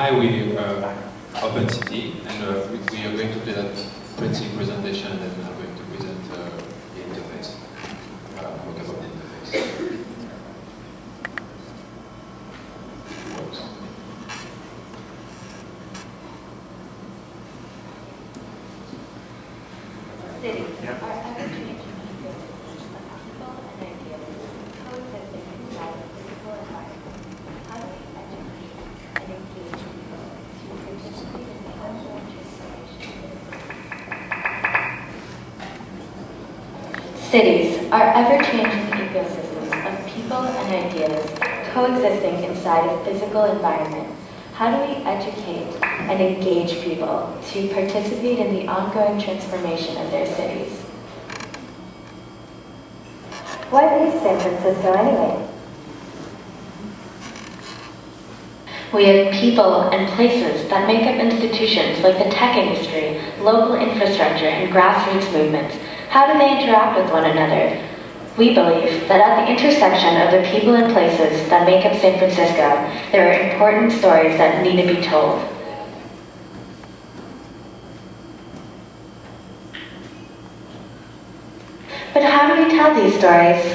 hi, we Open City, and we are going to do that printing presentation, and then we are going to present the interface, talk about the interface. Cities are ever-changing ecosystems of people and ideas coexisting inside a physical environment. How do we educate and engage people to participate in the ongoing transformation of cities? Cities are ever-changing ecosystems of people and ideas coexisting inside a physical environment. How do we educate and engage people to participate in the ongoing transformation of their cities? Why leave San Francisco anyway? We have people and places that make up institutions like the tech industry, local infrastructure, and grassroots movements. How do they interact with one another? We believe that at the intersection of the people and places that make up San Francisco, there are important stories that need to be told. But how do we tell these stories?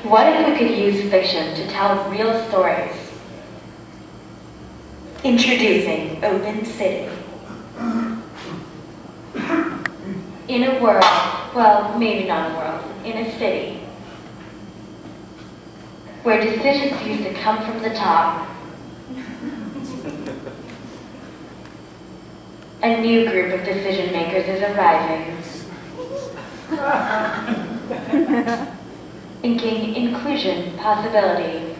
What if we could use fiction to tell real stories? Introducing Open City. In a world, well, maybe not a world, in a city, where decisions used to come from the top, a new group of decision makers is arising, thinking inclusion, possibility.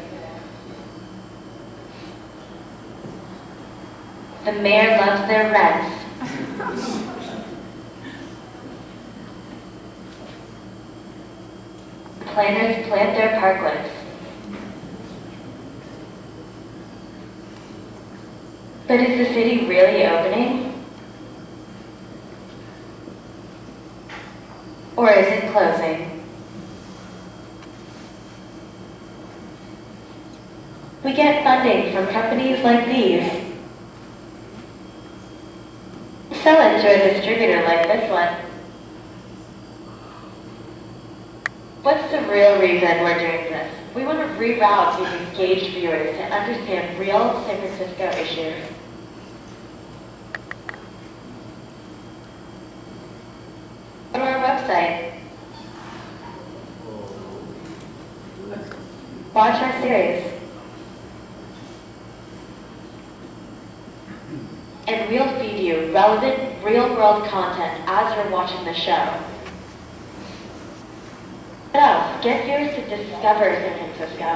The mayor loves their rents. Planners plant their parklets. But is the city really opening? Or is it closing? We get funding from companies like these. Sell it to a distributor like this one. What's the real reason we're doing this? We want to reroute these engaged viewers to understand real San Francisco issues. Go to our website. Watch our series. And we'll feed you relevant, real-world content as you're watching the show. What else? Get viewers to discover San Francisco.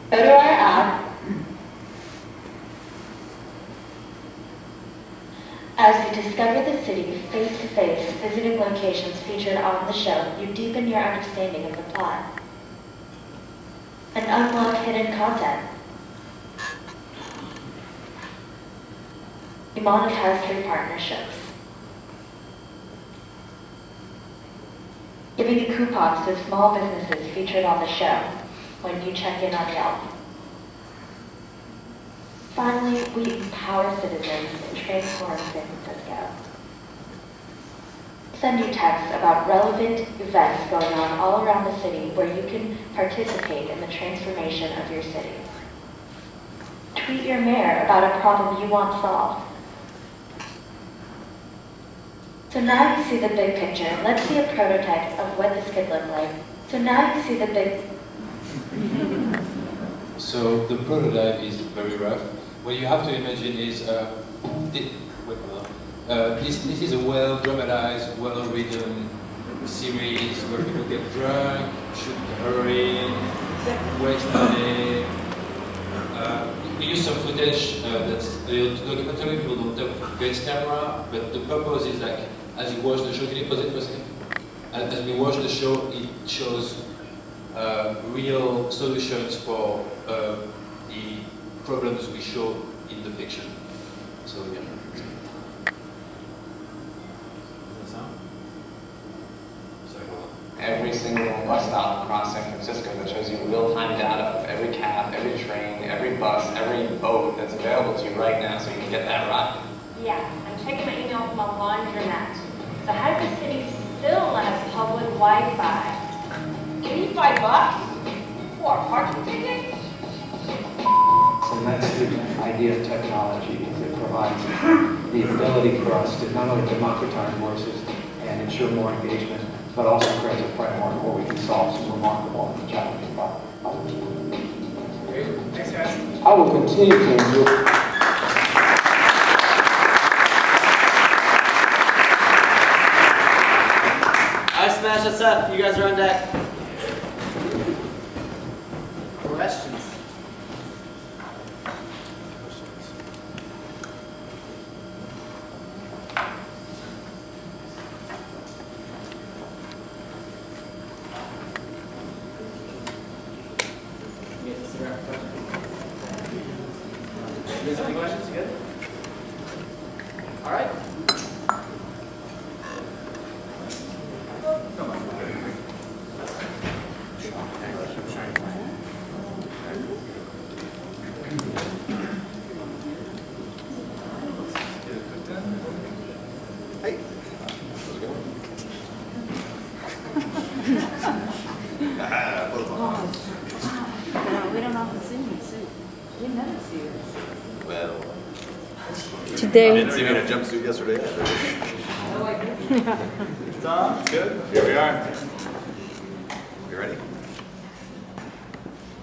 Go to our app. As you discover the city face-to-face, visiting locations featured on the show, you deepen your understanding of the plot and unlock hidden content. You monetize through partnerships, giving coupons to small businesses featured on the show when you check in on Yelp. Finally, we empower citizens to transform San Francisco. Send you texts about relevant events going on all around the city where you can participate in the transformation of your city. Tweet your mayor about a problem you want solved. So now you see the big picture. Let's see a prototype of what this could look like. So now you see the big... So the prototype is very rough. What you have to imagine is, this is a well-dramatized, well-written series where people get drunk, shoot heroin, waste money. We use some footage that's documentary, people don't have great camera, but the purpose is like, as you watch the show, can you pause it for a second? And as we watch the show, it shows real solutions for the problems we show in the fiction. So yeah. Every single bus stop across San Francisco that shows you bus, every boat that's available to you right now so you can get that ride. Yeah, I'm checking my email from a laundromat. So how does the city still let us public Wi-Fi? $85 for a parking ticket? And that's the idea of technology, is it provides the ability for us to not only democratize voices and ensure more engagement, but also creates a framework where we can solve some remarkable and challenging problems. Great. Thanks, guys. I will continue to enjoy. TransmediaSF, you guys are on deck. Questions? You guys have any questions? You good? All right. We don't often see you, so we never see you. Well, Today. I didn't see me in a jumpsuit yesterday. Tom, good. Here we are. You ready?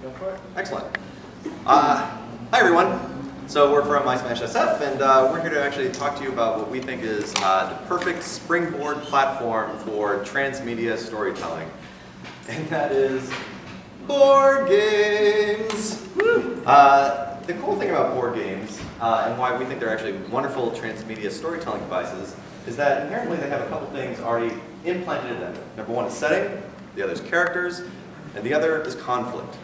Go for it. Excellent. Hi everyone. So we're from TransmediaSF, and we're here to actually talk to you about what we think is the perfect springboard platform for transmedia storytelling, and that is board games. The cool thing about board games, and why we think they're actually wonderful transmedia storytelling devices, is that inherently they have a couple things already implanted in them. Number one is setting, the other is characters, and the other is conflict.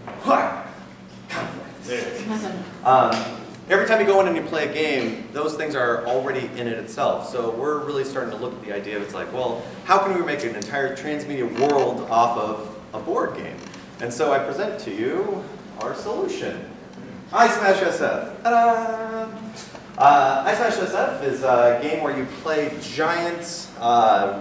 Every time you go in and you play a game, those things are already in it itself. So we're really starting to look at the idea of, it's like, well, how can we make an entire transmedia world off of a board game? And so I present to you our solution. TransmediaSF. Ta-da! TransmediaSF is a game where you play giant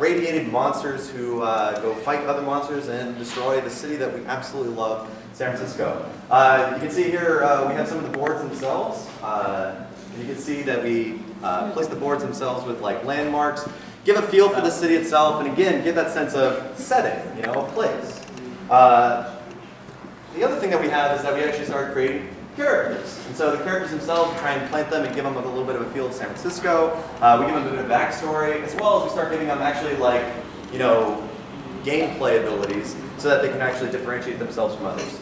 radiated monsters who go fight other monsters and destroy the city that we absolutely love, San Francisco. You can see here we have some of the boards themselves. You can see that we place the boards themselves with like landmarks, give a feel for the city itself, and again, give that sense of setting, you know, a place. The other thing that we have is that we actually started creating characters. And so the characters themselves, try and plant them and give them a little bit of a feel of San Francisco. We give them a bit of backstory, as well as we start giving them actually like, you know, gameplay abilities so that they can actually differentiate themselves from others.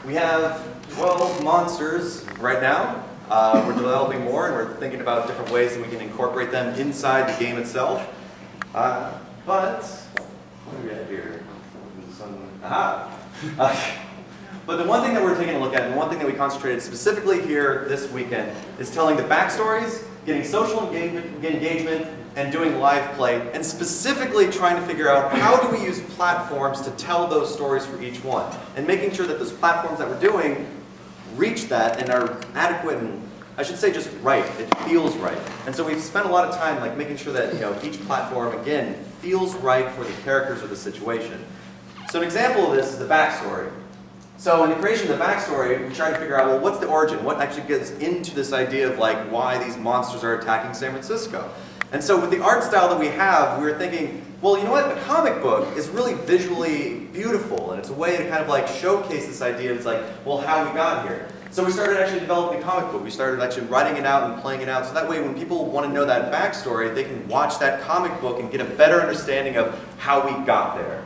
We have 12 monsters right now. We're developing more, and we're thinking about different ways that we can incorporate them inside the game itself. But, what do we have here? But the one thing that we're taking a look at, and the one thing that we concentrated specifically here this weekend, is telling the backstories, getting social engagement, and doing live play, and specifically trying to figure out how do we use platforms to tell those stories for each one, and making sure that those platforms that we're doing reach that and are adequate and, I should say, just right. It feels right. And so we've spent a lot of time like making sure that, you know, each platform, again, feels right for the characters or the situation. So an example of this is the backstory. So in the creation of the backstory, we try to figure out, well, what's the origin? What actually gets into this idea of like why these monsters are attacking San Francisco? And so with the art style that we have, we were thinking, well, you know what? A comic book is really visually beautiful, and it's a way to kind of like showcase this idea of, it's like, well, how we got here. So we started actually developing a comic book. We started actually writing it out and playing it out, so that way when people want to know that backstory, they can watch that comic book and get a better understanding of how we got there.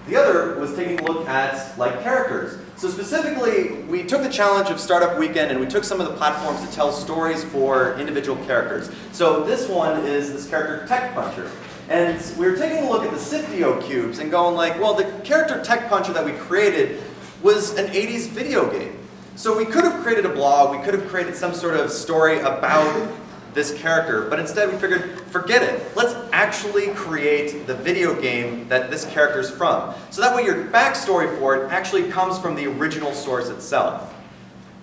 The other was taking a look at like characters. So specifically, we took the challenge of Startup Weekend and we took some of the platforms to tell stories for individual characters. So this one is this character Tech Puncher. And we were taking a look at the Siftio cubes and going like, well, the character Tech Puncher that we created was an 80s video game. So we could have created a blog, we could have created some sort of story about this character, but instead we figured, forget it. Let's actually create the video game that this character's from. So that way your backstory for it actually comes from the original source itself.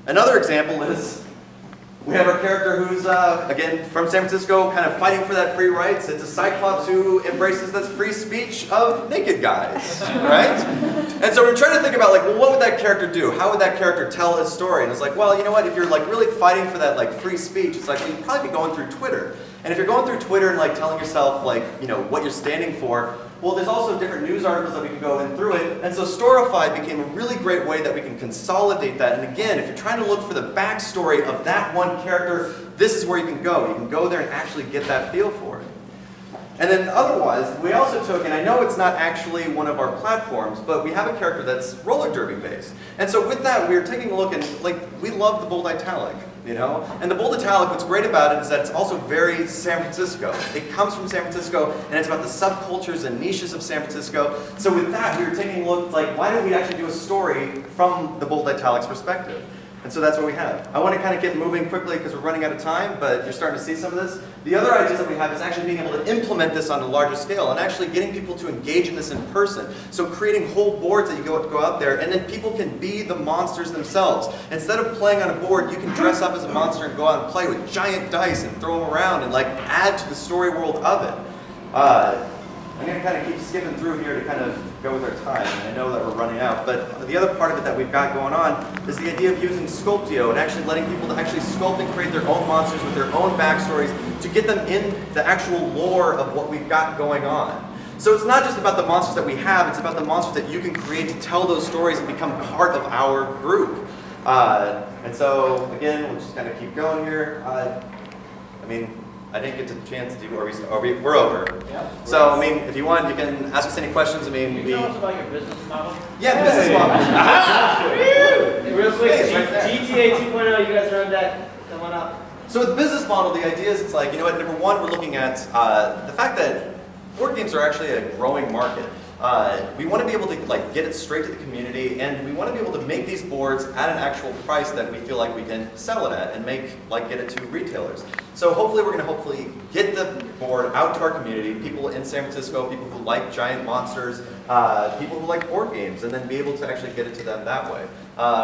Another example is we have our character who's, again, from San Francisco, kind of fighting for that free rights. It's a Cyclops who embraces this free speech of naked guys, right? And so we're trying to think about, like, well, what would that character do? How would that character tell his story? And it's like, well, you know what? If you're, like, really fighting for that, like, free speech, it's like, well, you'd probably be going through Twitter. And if you're going through Twitter and, like, telling yourself, like, you know, what you're standing for, well, there's also different news articles that we can go in through it. And so Storify became a really great way that we can consolidate that. And again, if you're trying to look for the backstory of that one character, this is where you can go. You can go there and actually get that feel for it. And then otherwise, we also took, and I know it's not actually one of our platforms, but we have a character that's roller derby based. And so with that, we were taking a look and, like, we love the bold italic, you know? And the bold italic, what's great about it is that it's also very San Francisco. It comes from San Francisco, and it's about the subcultures and niches of San Francisco. So with that, we were taking a look, like, why don't we actually do a story from the bold italic's perspective? And so that's what we have. I want to kind of get moving quickly because we're running out of time, but you're starting to see some of this. The other ideas that we have is actually being able to implement this on a larger scale and actually getting people to engage in this in person. So creating whole boards that you go out there, and then people can be the monsters themselves. Instead of playing on a board, you can dress up as a monster and go out and play with giant dice and throw them around and, like, add to the story world of it. I'm going to kind of keep skimming through here to kind of go with our time, and I know that we're running out, but the other part of it that we've got going on is the idea of using Sculptio and actually letting people to actually sculpt and create their own monsters with their own backstories to get them in the actual lore of what we've got going on. So it's not just about the monsters that we have, it's about the monsters that you can create to tell those stories and become part of our group. And so, again, we'll just kind of keep going here. I mean, I didn't get the chance to do, we're over. Yeah, so, I mean, if you want, you can ask us any questions. I mean, Can you tell us about your business model? Yeah, business model. Real quick, Right there. GTA 2.0, you guys are on that. Come on up. So with business model, the idea is it's like, you know what, number one, we're looking at the fact that board games are actually a growing market. We want to be able to, like, get it straight to the community, and we want to be able to make these boards at an actual price that we feel like we can sell it at and make, like, get it to retailers. So hopefully we're going to get the board out to our community, people in San Francisco, people who like giant monsters, people who like board games, and then be able to actually get it to them that way.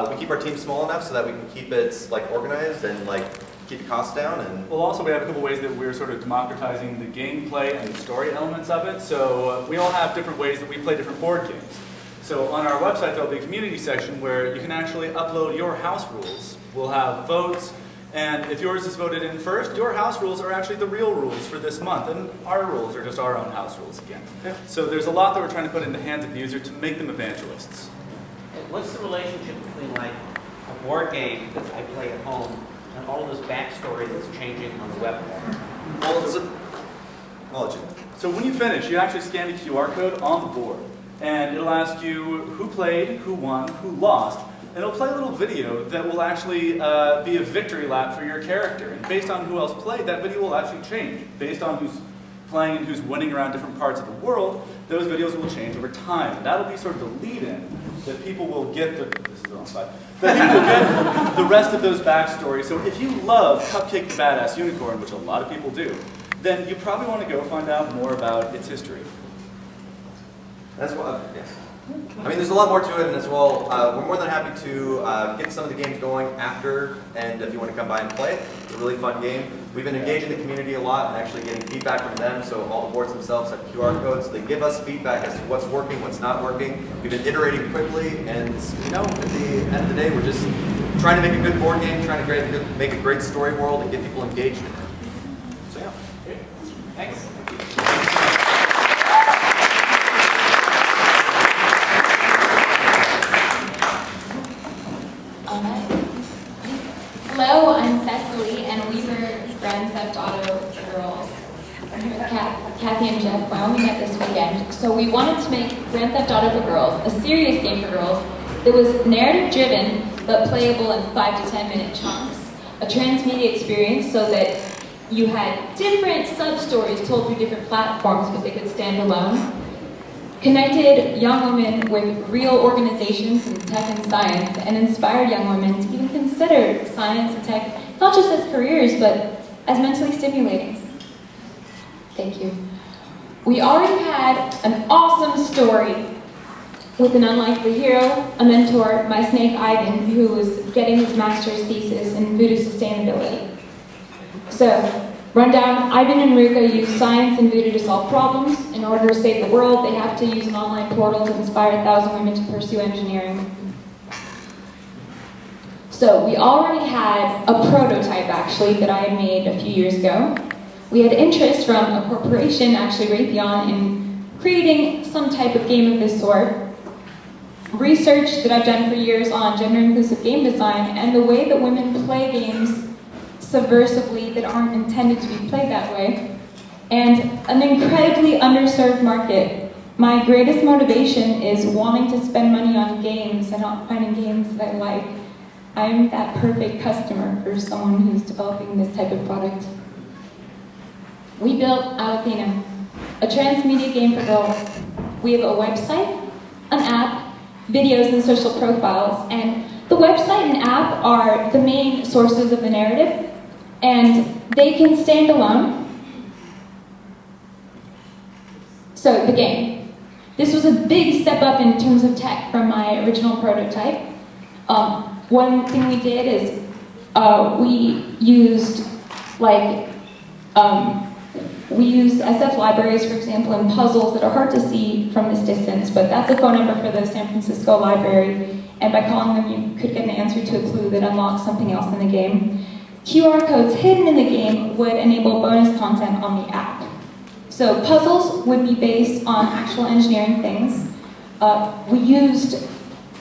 We keep our team small enough so that we can keep it, like, organized and, like, keep the costs down. And well, also we have a couple ways that we're sort of democratizing the gameplay and the story elements of it. So we all have different ways that we play different board games. So on our website there'll be a community section where you can actually upload your house rules. We'll have votes, and if yours is voted in first, your house rules are actually the real rules for this month, and our rules are just our own house rules again. Yeah. So there's a lot that we're trying to put in the hands of the user to make them evangelists. What's the relationship between, like, a board game that I play at home and all of this backstory that's changing on the web? Well, it's a... So when you finish, you actually scan the QR code on the board, and it'll ask you who played, who won, who lost, and it'll play a little video that will actually be a victory lap for your character. And based on who else played, that video will actually change. Based on who's playing and who's winning around different parts of the world, those videos will change over time. And that'll be sort of the lead-in that people will get this is the wrong slide. That people will get the rest of those backstories. So if you love Cupcake the Badass Unicorn, which a lot of people do, then you probably want to go find out more about its history. That's what, yeah. I mean, there's a lot more to it, and as well, we're more than happy to get some of the games going after, and if you want to come by and play it, it's a really fun game. We've been engaging the community a lot and actually getting feedback from them, so all the boards themselves have QR codes. They give us feedback as to what's working, what's not working. We've been iterating quickly, and, you know, at the end of the day, we're just trying to make a good board game, trying to make a great story world and get people engaged in it. So, yeah. Thanks. Hello, I'm Cecily, and we were Grand Theft Auto Girls. I'm here with Kathy and Jeff. Well, we met this weekend. So we wanted to make Grand Theft Auto for Girls, a serious game for girls that was narrative-driven, but playable in 5 to 10 minute chunks. A transmedia experience so that you had different sub-stories told through different platforms, but they could stand alone. Connected young women with real organizations in tech and science, and inspired young women to even consider science and tech, not just as careers, but as mentally stimulating. Thank you. We already had an awesome story with an unlikely hero, a mentor, my snake Ivan, who was getting his master's thesis in voodoo sustainability. So, rundown, Ivan and Ruka use science and voodoo to solve problems. In order to save the world, they have to use an online portal to inspire 1,000 women to pursue engineering. So, we already had a prototype, actually, that I had made a few years ago. We had interest from a corporation, actually Raytheon, in creating some type of game of this sort. Research that I've done for years on gender-inclusive game design and the way that women play games subversively that aren't intended to be played that way, and an incredibly underserved market. My greatest motivation is wanting to spend money on games and not finding games that I like. I'm that perfect customer for someone who's developing this type of product. We built Athena, a transmedia game for girls. We have a website, an app, videos and social profiles, and the website and app are the main sources of the narrative, and they can stand alone. So, the game. This was a big step up in terms of tech from my original prototype. One thing we did is we used SF libraries, for example, in puzzles that are hard to see from this distance, but that's a phone number for the San Francisco library, and by calling them you could get an answer to a clue that unlocks something else in the game. QR codes hidden in the game would enable bonus content on the app. So puzzles would be based on actual engineering things. We used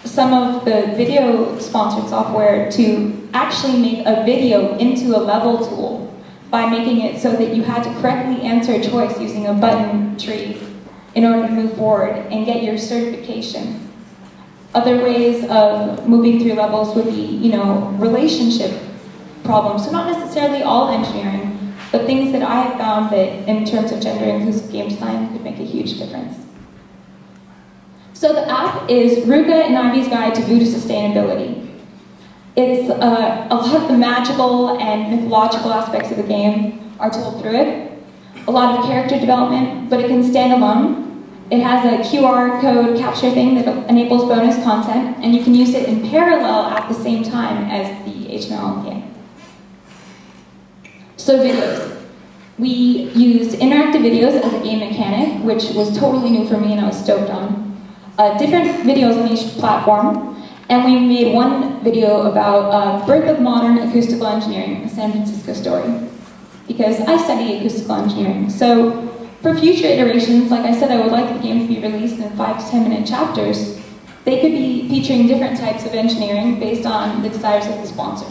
some of the video-sponsored software to actually make a video into a level tool by making it so that you had to correctly answer a choice using a button tree in order to move forward and get your certification. Other ways of moving through levels would be, relationship problems. So not necessarily all engineering, but things that I have found that in terms of gender-inclusive game design could make a huge difference. So the app is Ruka and Ivy's Guide to Voodoo Sustainability. It's a lot of the magical and mythological aspects of the game are told through it. A lot of character development, but it can stand alone. It has a QR code capture thing that enables bonus content, and you can use it in parallel at the same time as the HTML game. So videos. We used interactive videos as a game mechanic, which was totally new for me and I was stoked on. Different videos on each platform. And we made one video about birth of modern acoustical engineering, a San Francisco story, because I study acoustical engineering. So for future iterations, like I said, I would like the game to be released in 5 to 10 minute chapters. They could be featuring different types of engineering based on the desires of the sponsor.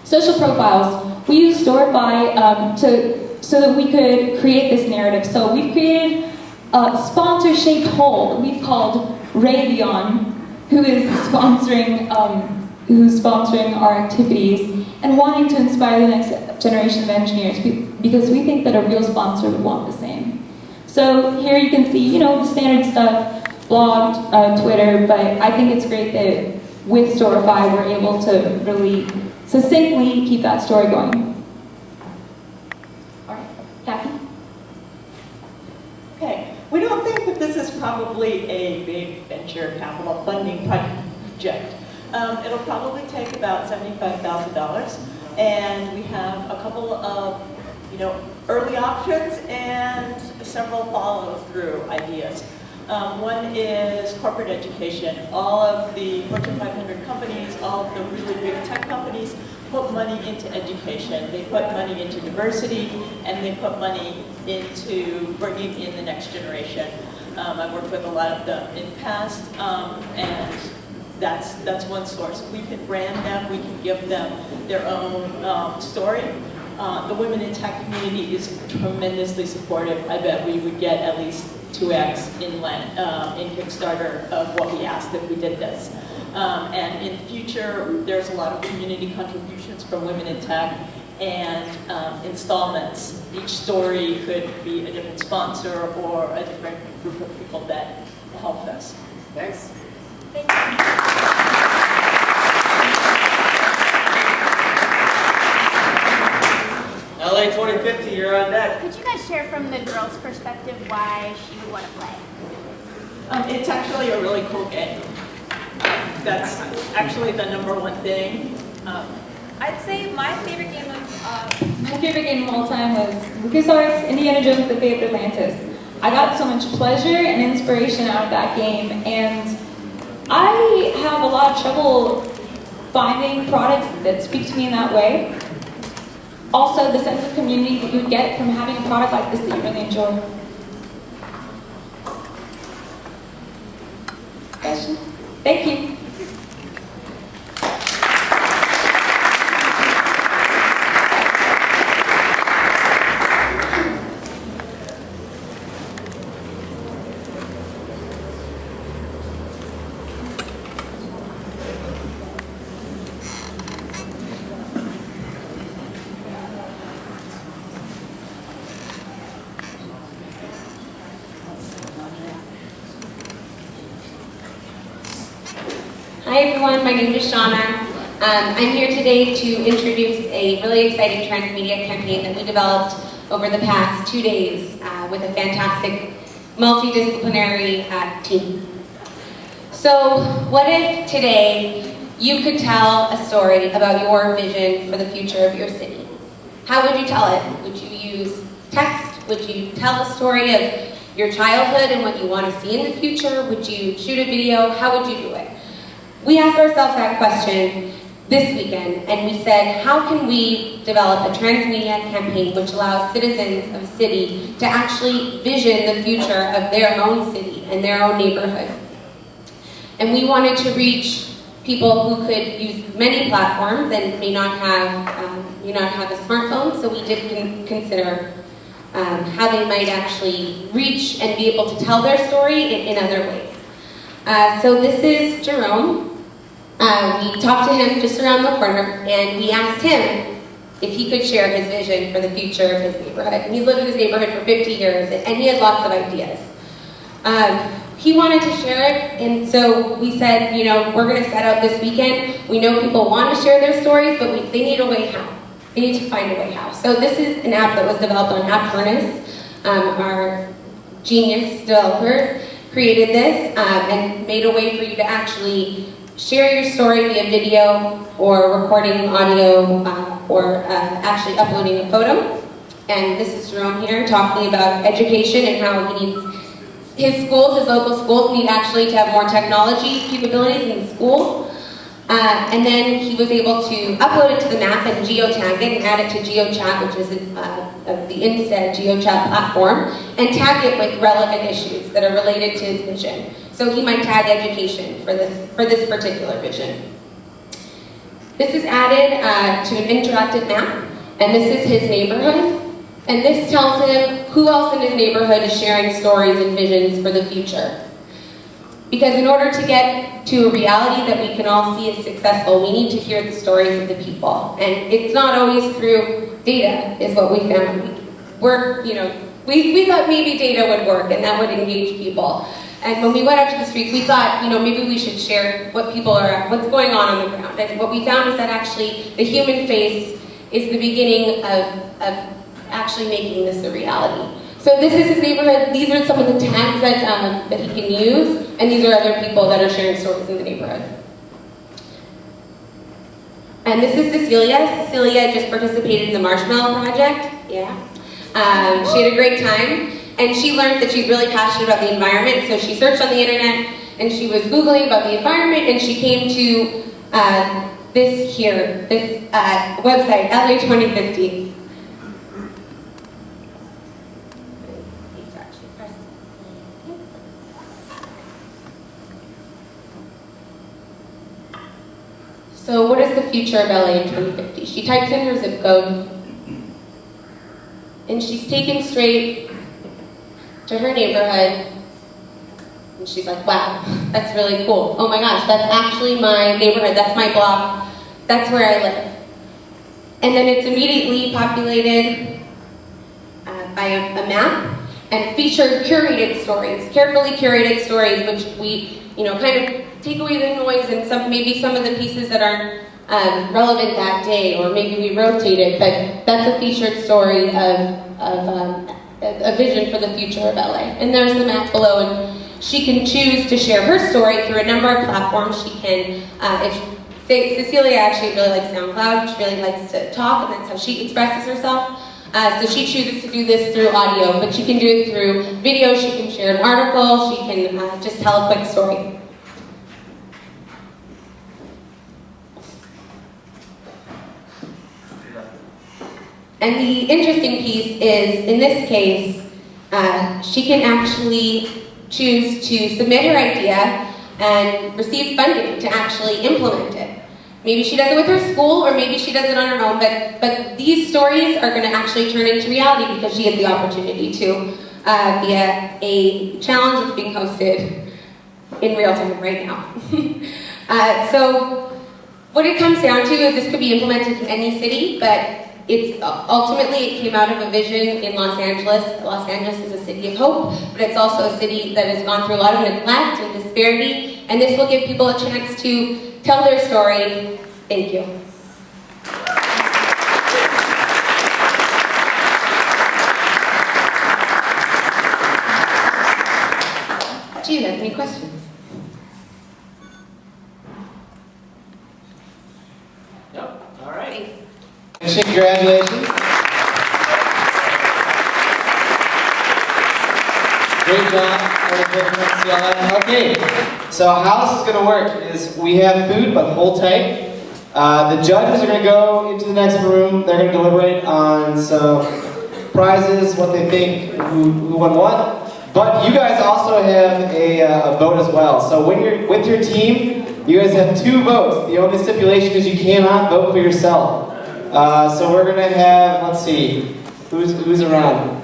Social profiles. We use Storyfy so that we could create this narrative. So we've created a sponsor-shaped hole that we've called Raytheon, who is sponsoring our activities and wanting to inspire the next generation of engineers because we think that a real sponsor would want the same. So here you can see, the standard stuff, blog, Twitter, but I think it's great that with Storyfy we're able to really succinctly keep that story going. All right, Kathy? Okay, we don't think that this is probably a big venture capital funding project. It'll probably take about $75,000, and we have a couple of, early options and several follow-through ideas. One is corporate education. All of the Fortune 500 companies, all of the really big tech companies put money into education. They put money into diversity, and they put money into bringing in the next generation. I've worked with a lot of them in the past, and that's one source. We can brand them, we can give them their own story. The women in tech community is tremendously supportive. I bet we would get at least 2x in Kickstarter of what we asked if we did this. And in the future, there's a lot of community contributions from women in tech and installments. Each story could be a different sponsor or a different group of people that helped us. Thanks. Thank you. LA 2050, you're on deck. Could you guys share from the girl's perspective why she would want to play? It's actually a really cool game. That's actually the #1 thing. I'd say my favorite game of My favorite game of all time was LucasArts Indiana Jones: The Fate of Atlantis. I got so much pleasure and inspiration out of that game, and I have a lot of trouble finding products that speak to me in that way. Also, the sense of community that you would get from having a product like this that you really enjoy. Questions? Thank you. Hi everyone, my name is Shauna. I'm here today to introduce a really exciting transmedia campaign that we developed over the past 2 days with a fantastic multidisciplinary team. So what if today you could tell a story about your vision for the future of your city? How would you tell it? Would you use text? Would you tell a story of your childhood and what you want to see in the future? Would you shoot a video? How would you do it? We asked ourselves that question this weekend, and we said, how can we develop a transmedia campaign which allows citizens of a city to actually vision the future of their own city and their own neighborhood? And we wanted to reach people who could use many platforms and may not have a smartphone, so we did consider how they might actually reach and be able to tell their story in other ways. So this is Jerome. We talked to him just around the corner, and we asked him if he could share his vision for the future of his neighborhood. And he's lived in his neighborhood for 50 years, and he had lots of ideas. He wanted to share it, and so we said, you know, we're going to set out this weekend. We know people want to share their stories, but they need a way how. They need to find a way how. So this is an app that was developed on App Furnace. Our genius developers created this and made a way for you to actually share your story via video or recording audio or actually uploading a photo. And this is Jerome here talking about education and how he needs his schools, his local schools, need actually to have more technology capabilities in the school. And then he was able to upload it to the map and geotag it and add it to GeoChat, which is the Instead GeoChat platform, and tag it with relevant issues that are related to his vision. So he might tag education for this particular vision. This is added to an interactive map, and this is his neighborhood. And this tells him who else in his neighborhood is sharing stories and visions for the future. Because in order to get to a reality that we can all see as successful, we need to hear the stories of the people. And it's not always through data, is what we found. We thought maybe data would work and that would engage people. And when we went out to the streets, we thought, maybe we should share what's going on the ground. And what we found is that actually the human face is the beginning of actually making this a reality. So this is his neighborhood. These are some of the tags that he can use, and these are other people that are sharing stories in the neighborhood. And this is Cecilia. Cecilia just participated in the Marshmallow Project. Yeah. She had a great time, and she learned that she's really passionate about the environment, so she searched on the internet, and she was Googling about the environment, and she came to this website, LA 2050. So what is the future of LA in 2050? She types in her zip code, and she's taken straight to her neighborhood, and she's like, wow, that's really cool. Oh my gosh, that's actually my neighborhood, that's my block, that's where I live. And then it's immediately populated by a map and featured curated stories, carefully curated stories, which we, kind of take away the noise and maybe some of the pieces that aren't relevant that day, or maybe we rotate it, but that's a featured story of a vision for the future of LA. And there's the map below, and she can choose to share her story through a number of platforms. She can, Cecilia actually really likes SoundCloud. She really likes to talk, and that's how she expresses herself. So she chooses to do this through audio, but she can do it through video. She can share an article. She can just tell a quick story. And the interesting piece is, in this case, she can actually choose to submit her idea and receive funding to actually implement it. Maybe she does it with her school, or maybe she does it on her own, but these stories are going to actually turn into reality because she has the opportunity to via a challenge that's being hosted in real time right now. So what it comes down to is this could be implemented in any city, but ultimately it came out of a vision in Los Angeles. Los Angeles is a city of hope, but it's also a city that has gone through a lot of neglect and disparity, and this will give people a chance to tell their story. Thank you. Do you have any questions? No? All right. Thanks. Congratulations. Great job. Okay, so how this is going to work is we have food, but hold tight. The judges are going to go into the next room. They're going to deliberate on some prizes, what they think, who won what. But you guys also have a vote as well. So when you're with your team, you guys have 2 votes. The only stipulation is you cannot vote for yourself. So we're going to have, let's see, who's around?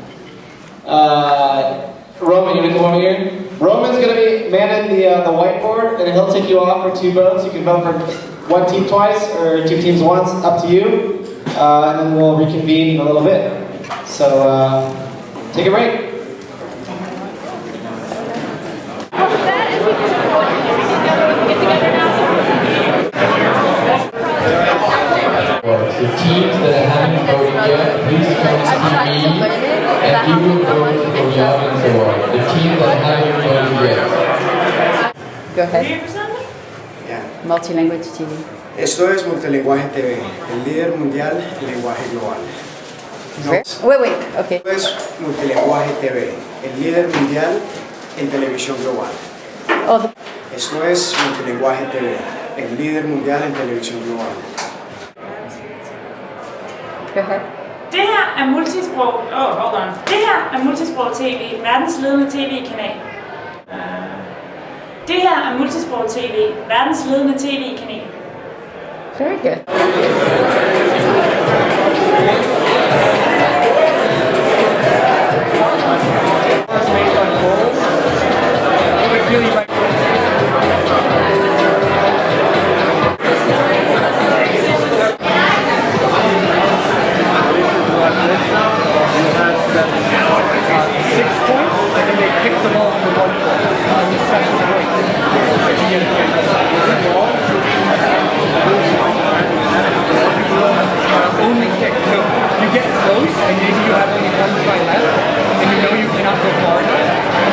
Roman, you want to come over here? Roman's going to be manning the whiteboard, and he'll take you off for 2 votes. You can vote for 1 team twice or 2 teams once, up to you. And then we'll reconvene in a little bit. So take a break. The teams that haven't voted yet, please come to me and you will vote for the audience award. The team that haven't voted yet. Go ahead. Multilanguage TV. Esto es Multilenguaje TV, el líder mundial en lenguaje global. Wait, okay. Esto es Multilenguaje TV, el líder mundial en televisión global. Esto es Multilenguaje TV, el líder mundial en televisión global. Go ahead. Det her er multisprog. Hold on. Det her er multisprog TV, verdens ledende tv-kanal. Det her er multisprog TV, verdens ledende tv-kanal. Very good. Only kick. So you get close and maybe you have only 1 try left and you know you cannot go far enough,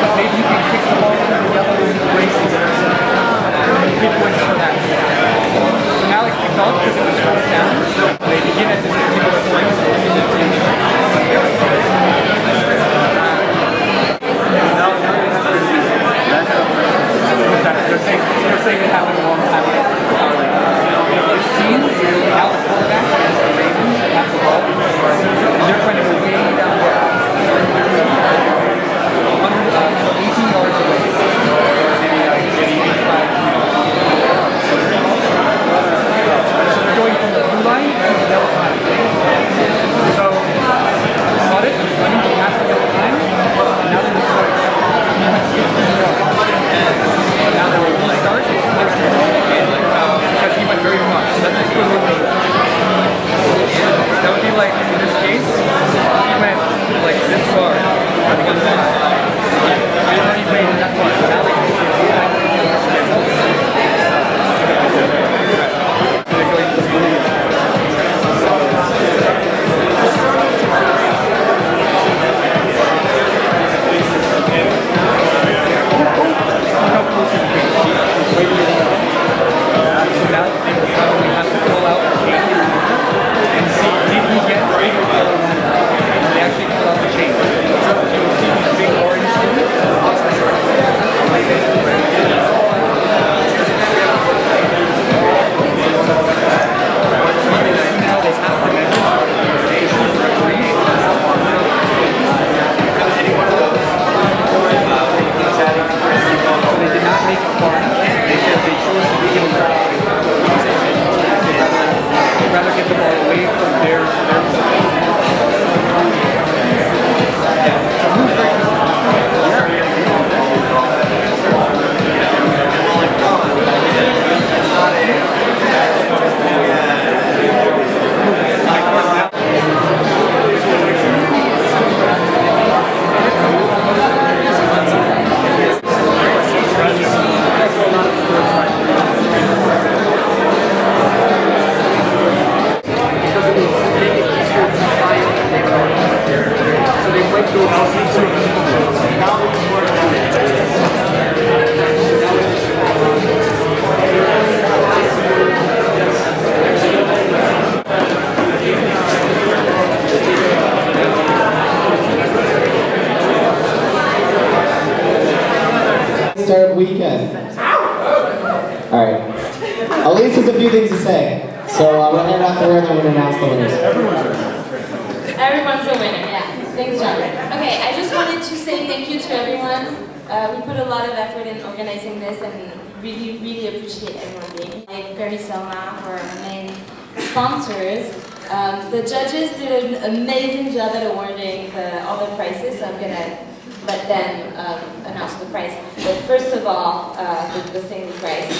but maybe you can kick the ball to the yellow braces. 3 points for that. So now it's kicked off because it was 4 down. They begin at this particular point. They're saying it happened a long time ago. This team, now the quarterback, the Ravens, have the ball, and they're trying to move few things to say. So we'll hand out the word and we're going to announce the winners. Everyone's a winner, yeah. Thanks, John. Okay, I just wanted to say thank you to everyone. We put a lot of effort in organizing this and really, really appreciate everyone being here. Like Parisoma, who are our main sponsors. The judges did an amazing job at awarding all the prizes, so I'm going to let them announce the prize. But first of all, the single prize.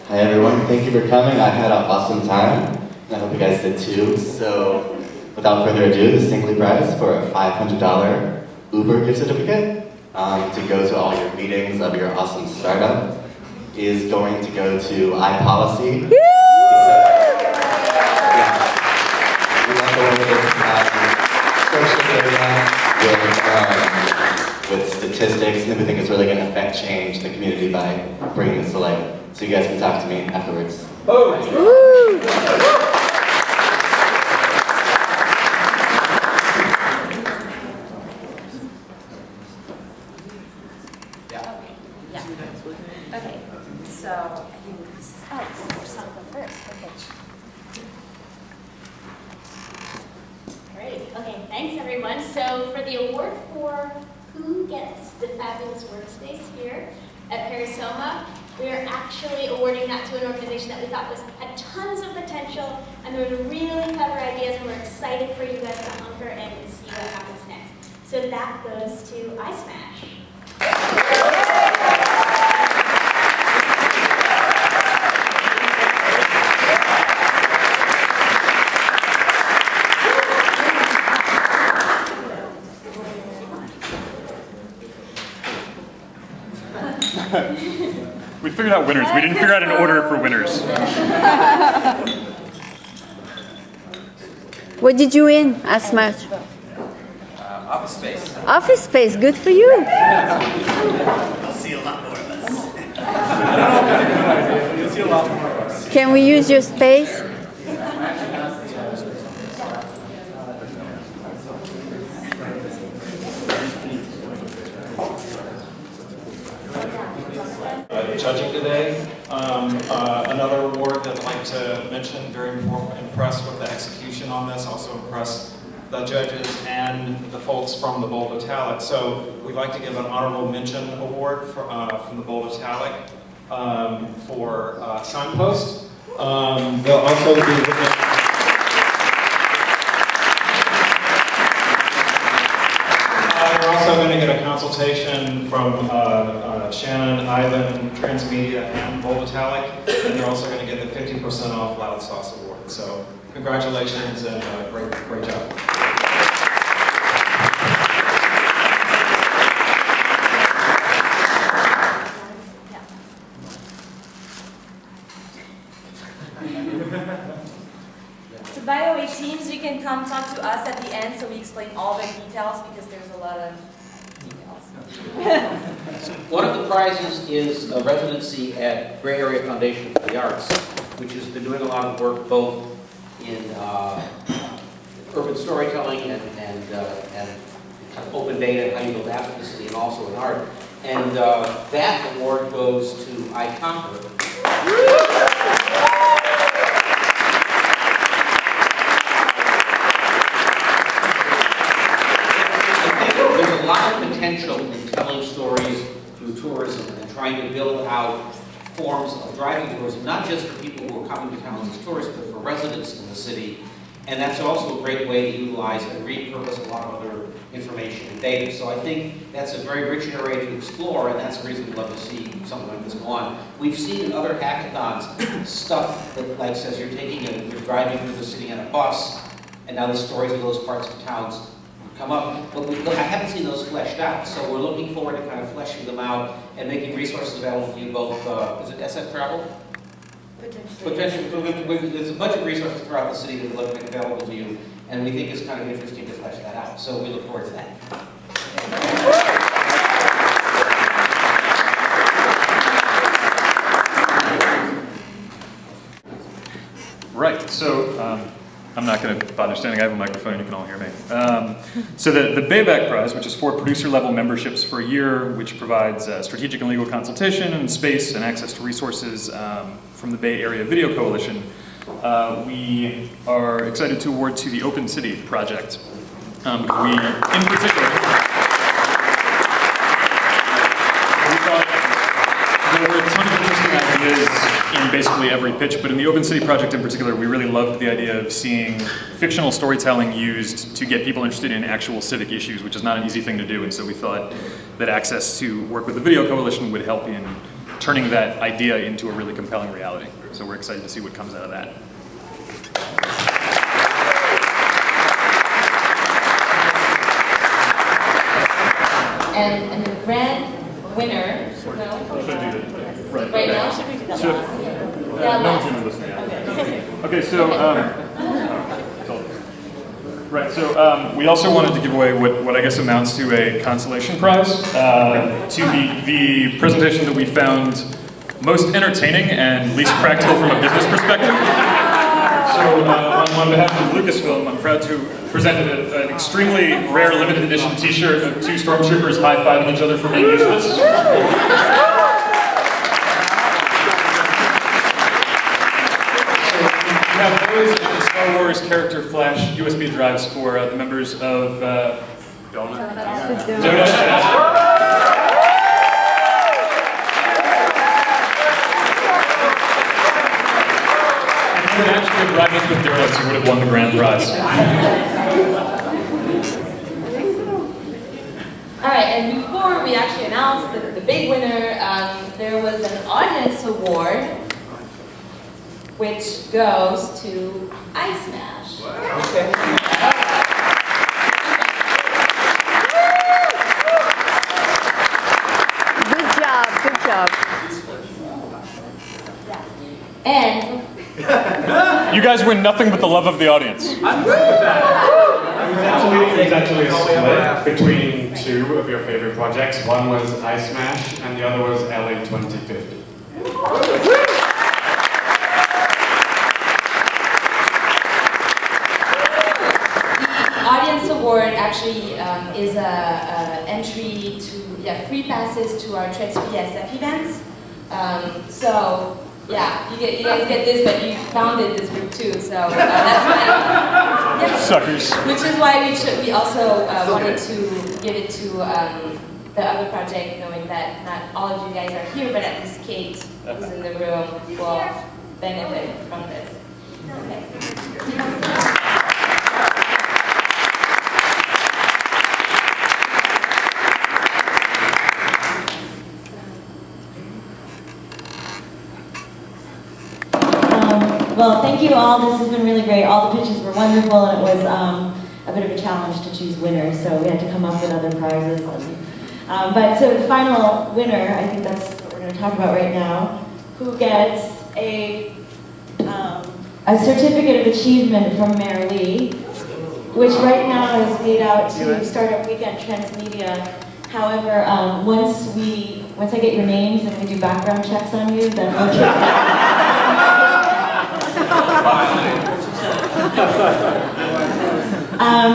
Hi everyone, thank you for coming. I had an awesome time, and I hope you guys did too. So, without further ado, the Singly Prize for a $500 Uber gift certificate to go to all your meetings of your awesome startup is going to go to iPolicy. We want to go into this social area with statistics, and we think it's really going to affect change in the community by bringing this to light. So you guys can talk to me afterwards. Okay, so I think this is, just I'll go first. Great. Okay, thanks everyone. So for the award for who gets the fabulous workspace here at Parisoma, we are actually awarding that to an organization that we thought had tons of potential and there were really clever ideas, and we're excited for you guys to hunker in and see what happens next. So that goes to iSmash. We figured out winners. We didn't figure out an order for winners. What did you win, iSmash? Office Space. Office Space, good for you. I'll see a lot more of us. You'll see a lot more of us. Can we use your space? Judging today. Another award that I'd like to mention, very impressed with the execution on this, also impressed the judges and the folks from the Bold Italic. So we'd like to give an honorable mention award from the Bold Italic for Signpost. They'll also be looking. We're also going to get a consultation from Shannon, Ivan, Transmedia, and Bold Italic, and they're also going to get the 50% off Loud Sauce Award. So congratulations and great job. So by the way, teams, you can come talk to us at the end so we explain all the details because there's a lot of details. One of the prizes is a residency at Gray Area Foundation for the Arts, which has been doing a lot of work both in urban storytelling and kind of open data, how you build advocacy, and also in art. And that award goes to iConquer. There's a lot of potential in telling stories through tourism and trying to build out forms of driving tourism, not just for people who are coming to town as tourists, but for residents in the city. And that's also a great way to utilize and repurpose a lot of other information and data. So I think that's a very rich area to explore, and that's the reason we'd love to see something like this go on. We've seen in other hackathons stuff that like says you're you're driving through the city on a bus, and now the stories of those parts of towns come up, but I haven't seen those fleshed out, so we're looking forward to kind of fleshing them out and making resources available to you both. Is it SF Travel? Potentially. There's a bunch of resources throughout the city that are available to you, and we think it's kind of interesting to flesh that out, so we look forward to that. Right, so I'm not going to bother standing. I have a microphone and you can all hear me. So the Bayback Prize, which is for producer-level memberships for a year, which provides strategic and legal consultation and space and access to resources from the Bay Area Video Coalition, we are excited to award to the Open City Project. Because we, in particular, we thought there were a ton of interesting ideas in basically every pitch, but in the Open City Project in particular, we really loved the idea of seeing fictional storytelling used to get people interested in actual civic issues, which is not an easy thing to do, and so we thought that access to work with the Video Coalition would help in turning that idea into a really compelling reality. So we're excited to see what comes out of that. And the grand winner, right now? No one's going to listen yet. Okay, so, right, so we also wanted to give away what I guess amounts to a consolation prize to the presentation that we found most entertaining and least practical from a business perspective. So on behalf of Lucasfilm, I'm proud to present an extremely rare limited edition t-shirt of two stormtroopers high-fiving each other for being useless. We have those and the Star Wars character flash USB drives for the members of Donut. If you had actually arrived us with donuts, you would have won the grand prize. All right, and before we actually announced the big winner, there was an audience award, which goes to Ice Smash. Good job, good job. And You guys win nothing but the love of the audience. I'm good with that. It was actually a split between two of your favorite projects. One was Ice Smash and the other was LA 2050. Audience Award actually is a entry to free passes to our TransmediaSF events. So yeah, you guys get this, but you founded this group too, so that's why. Yeah. Suckers. Which is why we also wanted to give it to the other project, knowing that not all of you guys are here, but at least Kate, who's in the room, will benefit from this. Okay. Well, thank you all. This has been really great. All the pitches were wonderful, and it was a bit of a challenge to choose winners, so we had to come up with other prizes. But so the final winner, I think that's what we're going to talk about right now, who gets a certificate of achievement from Mary Lee, which right now is made out to Startup Weekend Transmedia. However, once I get your names and we do background checks on you, then we'll check that.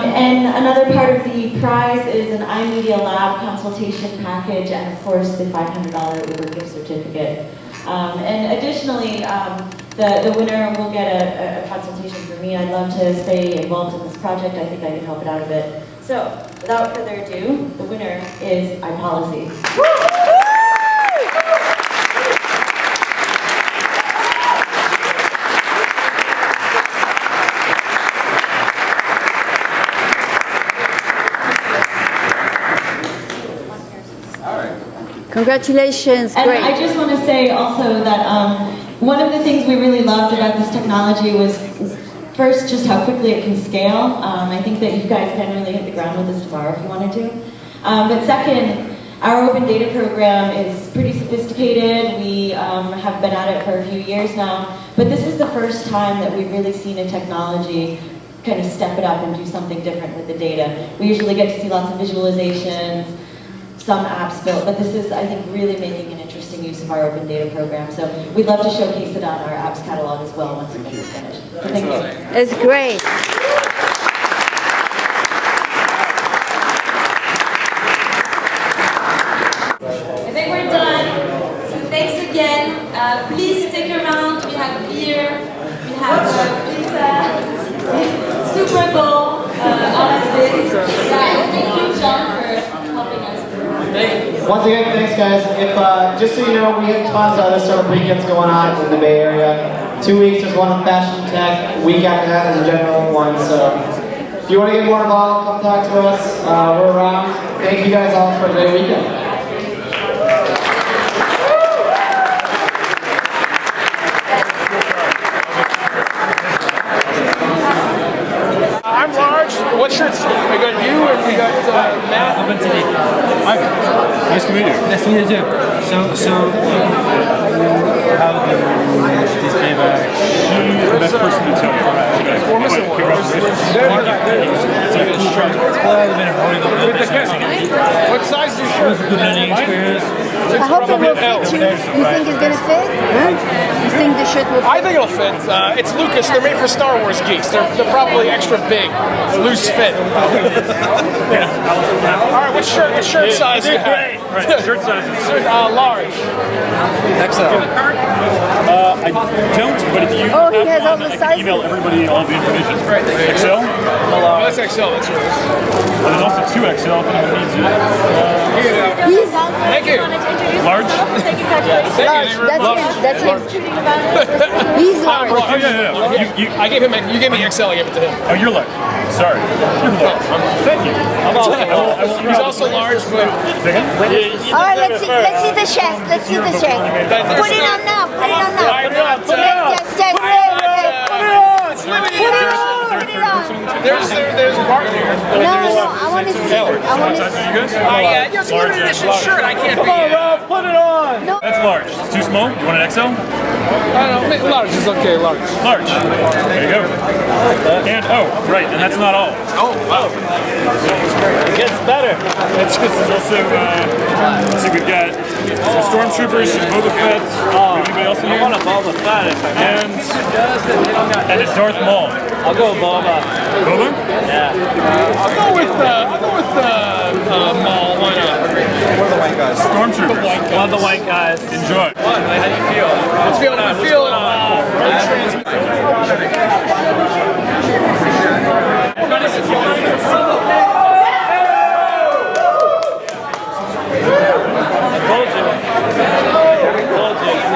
And another part of the prize is an iMedia Lab consultation package and of course the $500 Uber gift certificate. And additionally, the winner will get a consultation from me. I'd love to stay involved in this project. I think I can help it out a bit. So, without further ado, the winner is iPolicy. Congratulations, And great. I just want to say also that one of the things we really loved about this technology was first just how quickly it can scale. I think that you guys can really hit the ground with this tomorrow if you wanted to. But second, our open data program is pretty sophisticated. We have been at it for a few years now, but this is the first time that we've really seen a technology kind of step it up and do something different with the data. We usually get to see lots of visualizations, some apps built, but this is, I think, really making an interesting interesting use of our open data program. So we'd love to showcase it on our apps catalog as well once it's finished. So thank you. It's great. I think we're done. So thanks again. Please stick around. We have beer, we have pizza, Super Bowl, all of this. Thank you, John, for helping us. Once again, thanks guys. If just so you know, we have tons of other summer weekends going on in the Bay Area. 2 weeks, there's one on Fashion Tech. Week after that is a general one. So if you want to get more involved, come talk to us. We're around. Thank you guys all for a great weekend. I'm large. What shirts? We got you and we got Matt. Hi. Nice to meet you. Nice to meet you too. So how do you display back? She's the best person to tell you. We're missing one. It's like a strong. Well, I've been holding them. What size is your shirt? Good learning experience. I hope it will fit you. You think it's gonna fit? Huh? You think the shirt will fit? I think it'll fit. It's Lucas. They're made for Star Wars geeks. They're probably extra big, loose fit. All right, what shirt size do you have? Right, shirt sizes. Large. XL. I don't, but if you Oh, he have has all one, the I can sizes. email everybody all the information. Right. XL? That's XL. That's yours. Well, there's also 2XL if anyone needs it. Here you go. Thank you. Large? Large. That's him. He's large. Oh, yeah. I gave him. You gave me XL. I gave it to him. Oh, you're large. Sorry. You're large. Thank you. He's also large, but. All right, let's see the chest. Let's see the chest. Put it on now. Put it on now. Put it on. There's part here. No, I want to see. I want to see. Yeah, it's a limited edition shirt. I can't be. Put it on. That's large. It's too small. You want an XL? I don't know. Large is okay. Large. Large. There you go. And right, and that's not all. Oh, wow. It gets better. It's also, let's see, we've got some Stormtroopers, some Boba Fett. Anybody else in here? I want a Boba Fett. And a Darth Maul. I'll go Boba. Boba? Yeah. I'll go with Maul. Why not? One of the white guys. Stormtroopers. One of the white guys. Enjoy. How do you feel? I'm feeling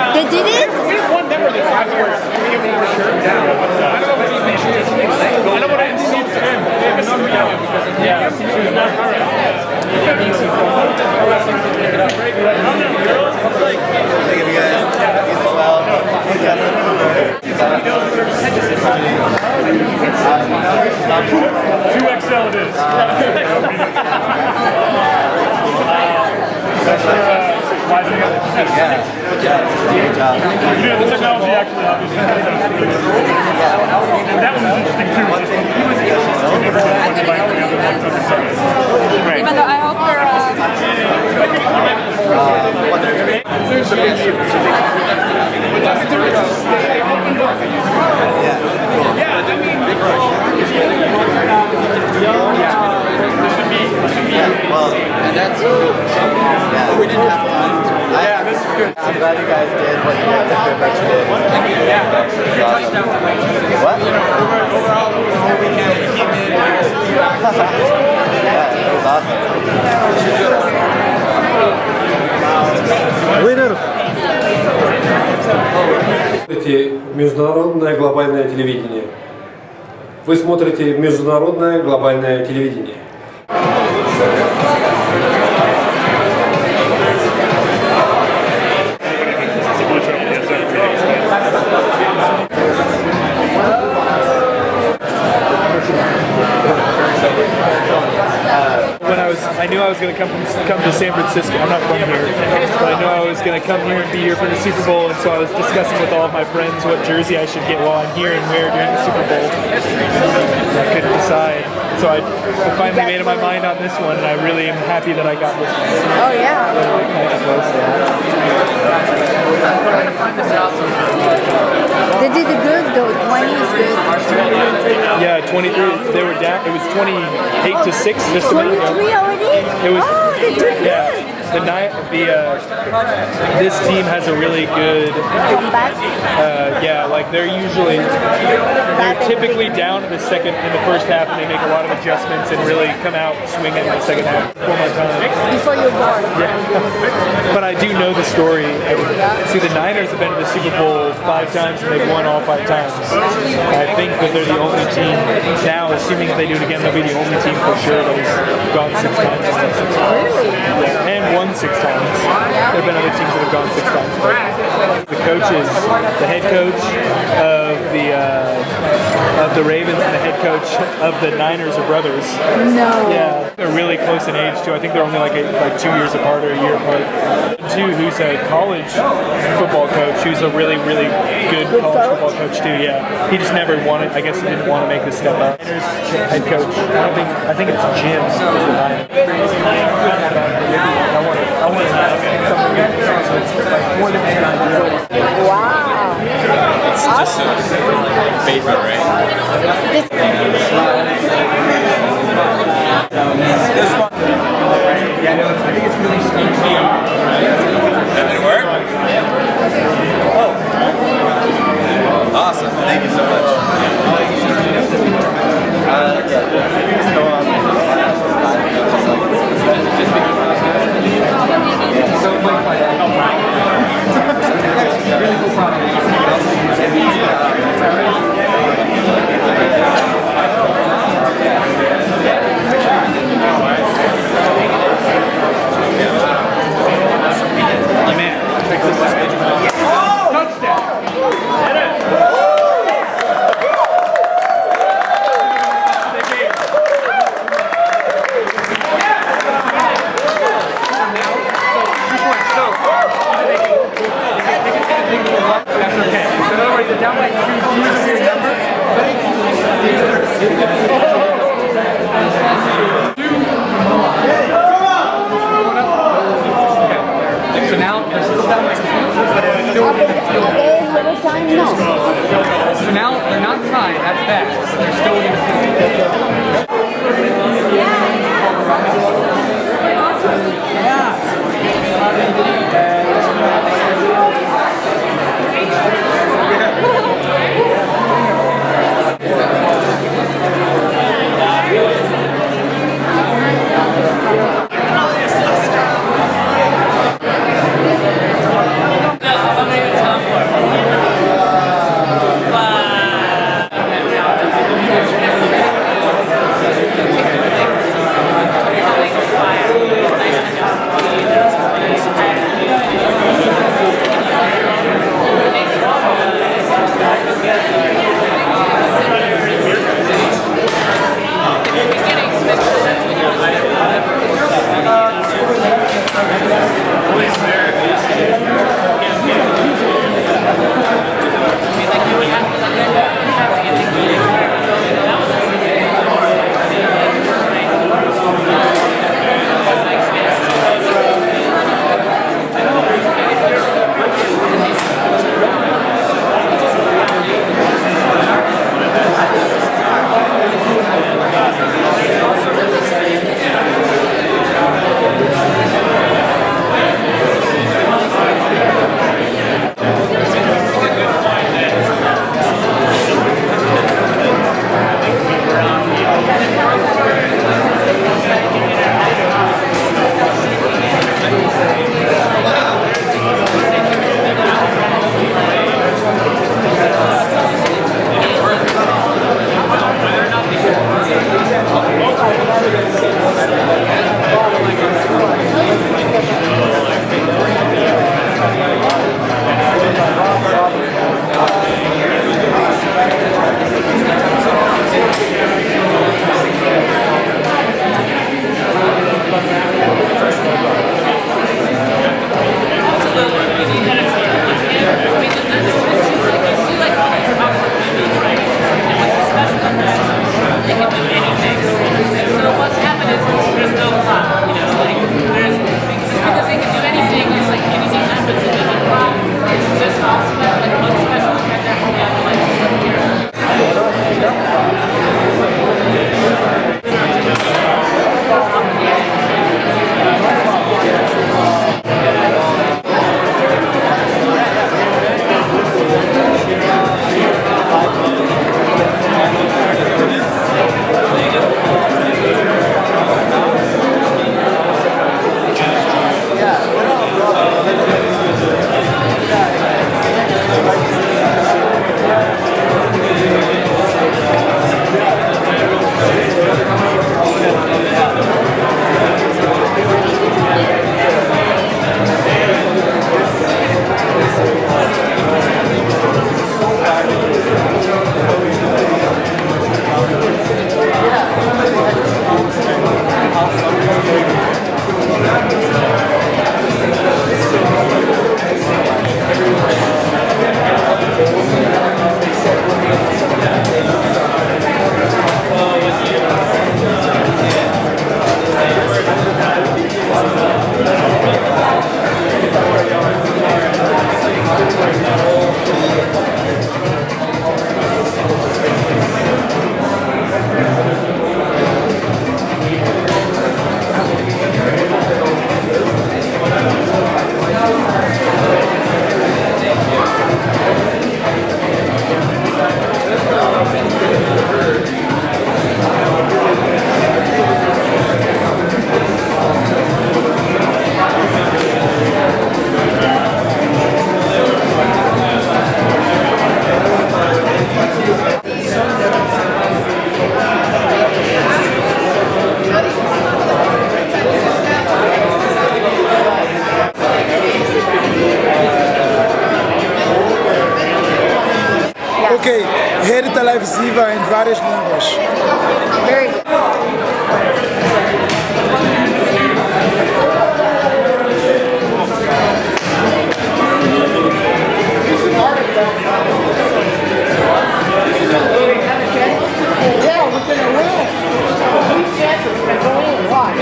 They did it? We have one member that's not here. Can we give him more shirt? I don't know what he thinks she is. I know what I didn't see to him. We have a number now because of she's not her. Two XL it is. Yeah, the technology actually obviously. That one was interesting too. He was never done something like the other ones on the service. Even though I hope you're we didn't have time. This is good. I'm glad you guys did what you did. What? Overall, it was a whole weekend. We came in. Yeah, it was awesome. Смотрите международное глобальное телевидение. Вы смотрите международное глобальное телевидение. I knew I was going to come to San Francisco. I'm not from here, but I knew I was going to come here and be here for the Super Bowl, and so I was discussing with all of my friends what jersey I should get while I'm here and wear during the Super Bowl. I couldn't decide. So I finally made up my mind on this one, and I really am happy that I got this one. Oh yeah. They did it good though. 20 is good. Yeah, 23. They were down. It was 28-6 just a minute ago. 23 already? It was. Oh, they did good. Yeah. This team has a really good. Yeah, like they're typically down in the first half, and they make a lot of adjustments and really come out swinging in the second half. Before my time. Before you're born. Yeah. But I do know the story. See, the Niners have been to the Super Bowl 5 times, and they've won all 5 times. I think that they're the only team now, assuming if they do it again, they'll be the only team for sure that has gone 6 times. Really? Yeah, and won 6 times. There have been other teams that have gone 6 times. But the coaches, the head coach of the Ravens and the head coach of the Niners are brothers. No. Yeah, they're really close in age too. I think they're only like 2 years apart or a year apart. Too, who's a college football coach, who's a really, really good college football coach too. Yeah, he just never wanted. I guess he didn't want to make the step up. Niners head coach. I think it's Jim. Wow. It's just a paper, right? This one. Yeah, no, I think it's really stinky. Did it work? Oh. Awesome. Thank you so much. Really cool product. That's okay. So in other words, they're down by 2. Do you see the number? So now, so now they're not tied, that's bad. They're still in várias línguas. Very good. Yeah, we're gonna win. Three chances to go in. Watch.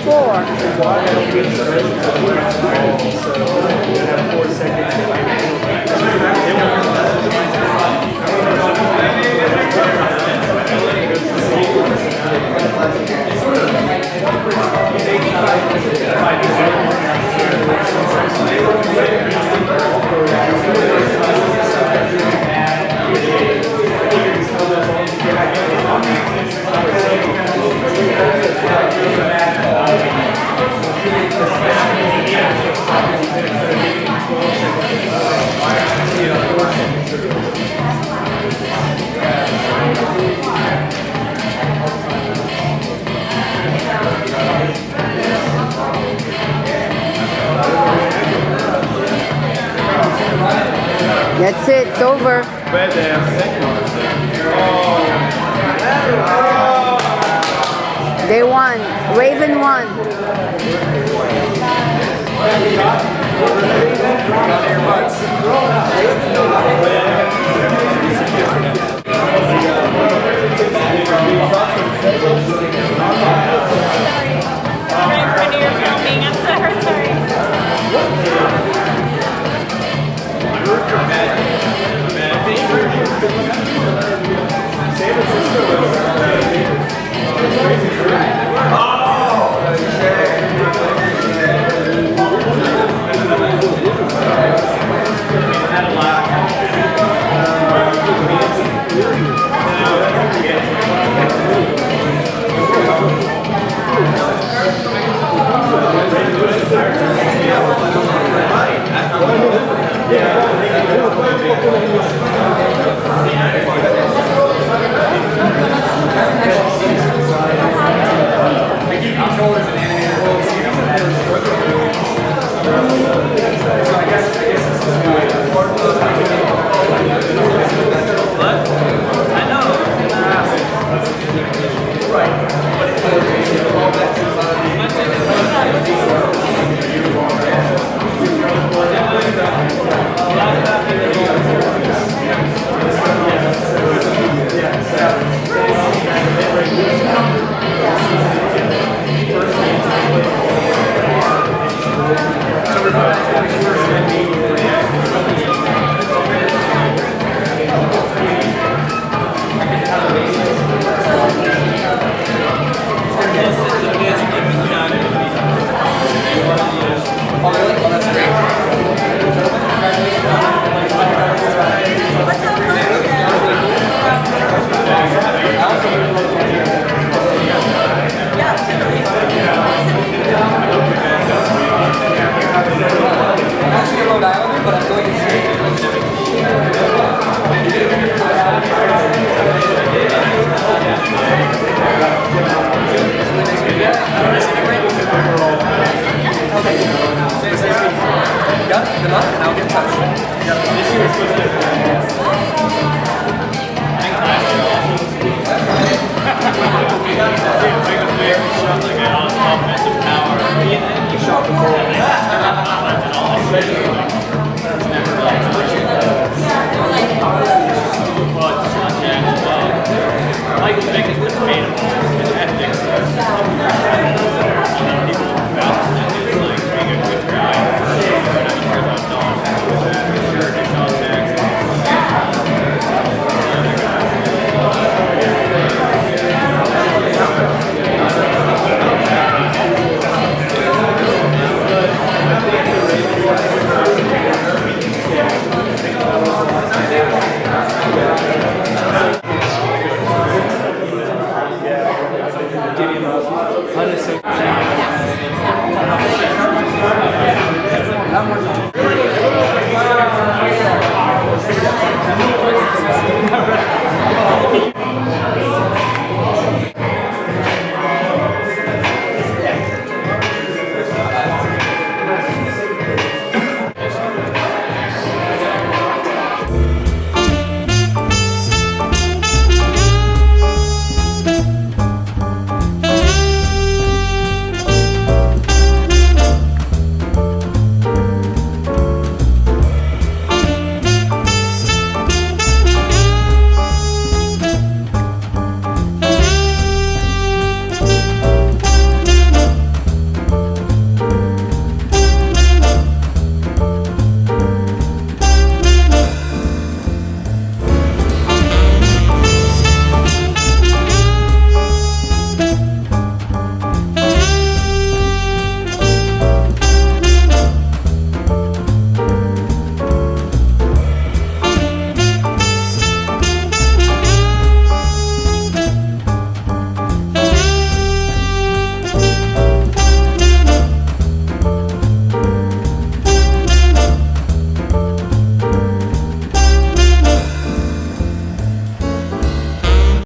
24. That's it, it's over. They won. Raven won.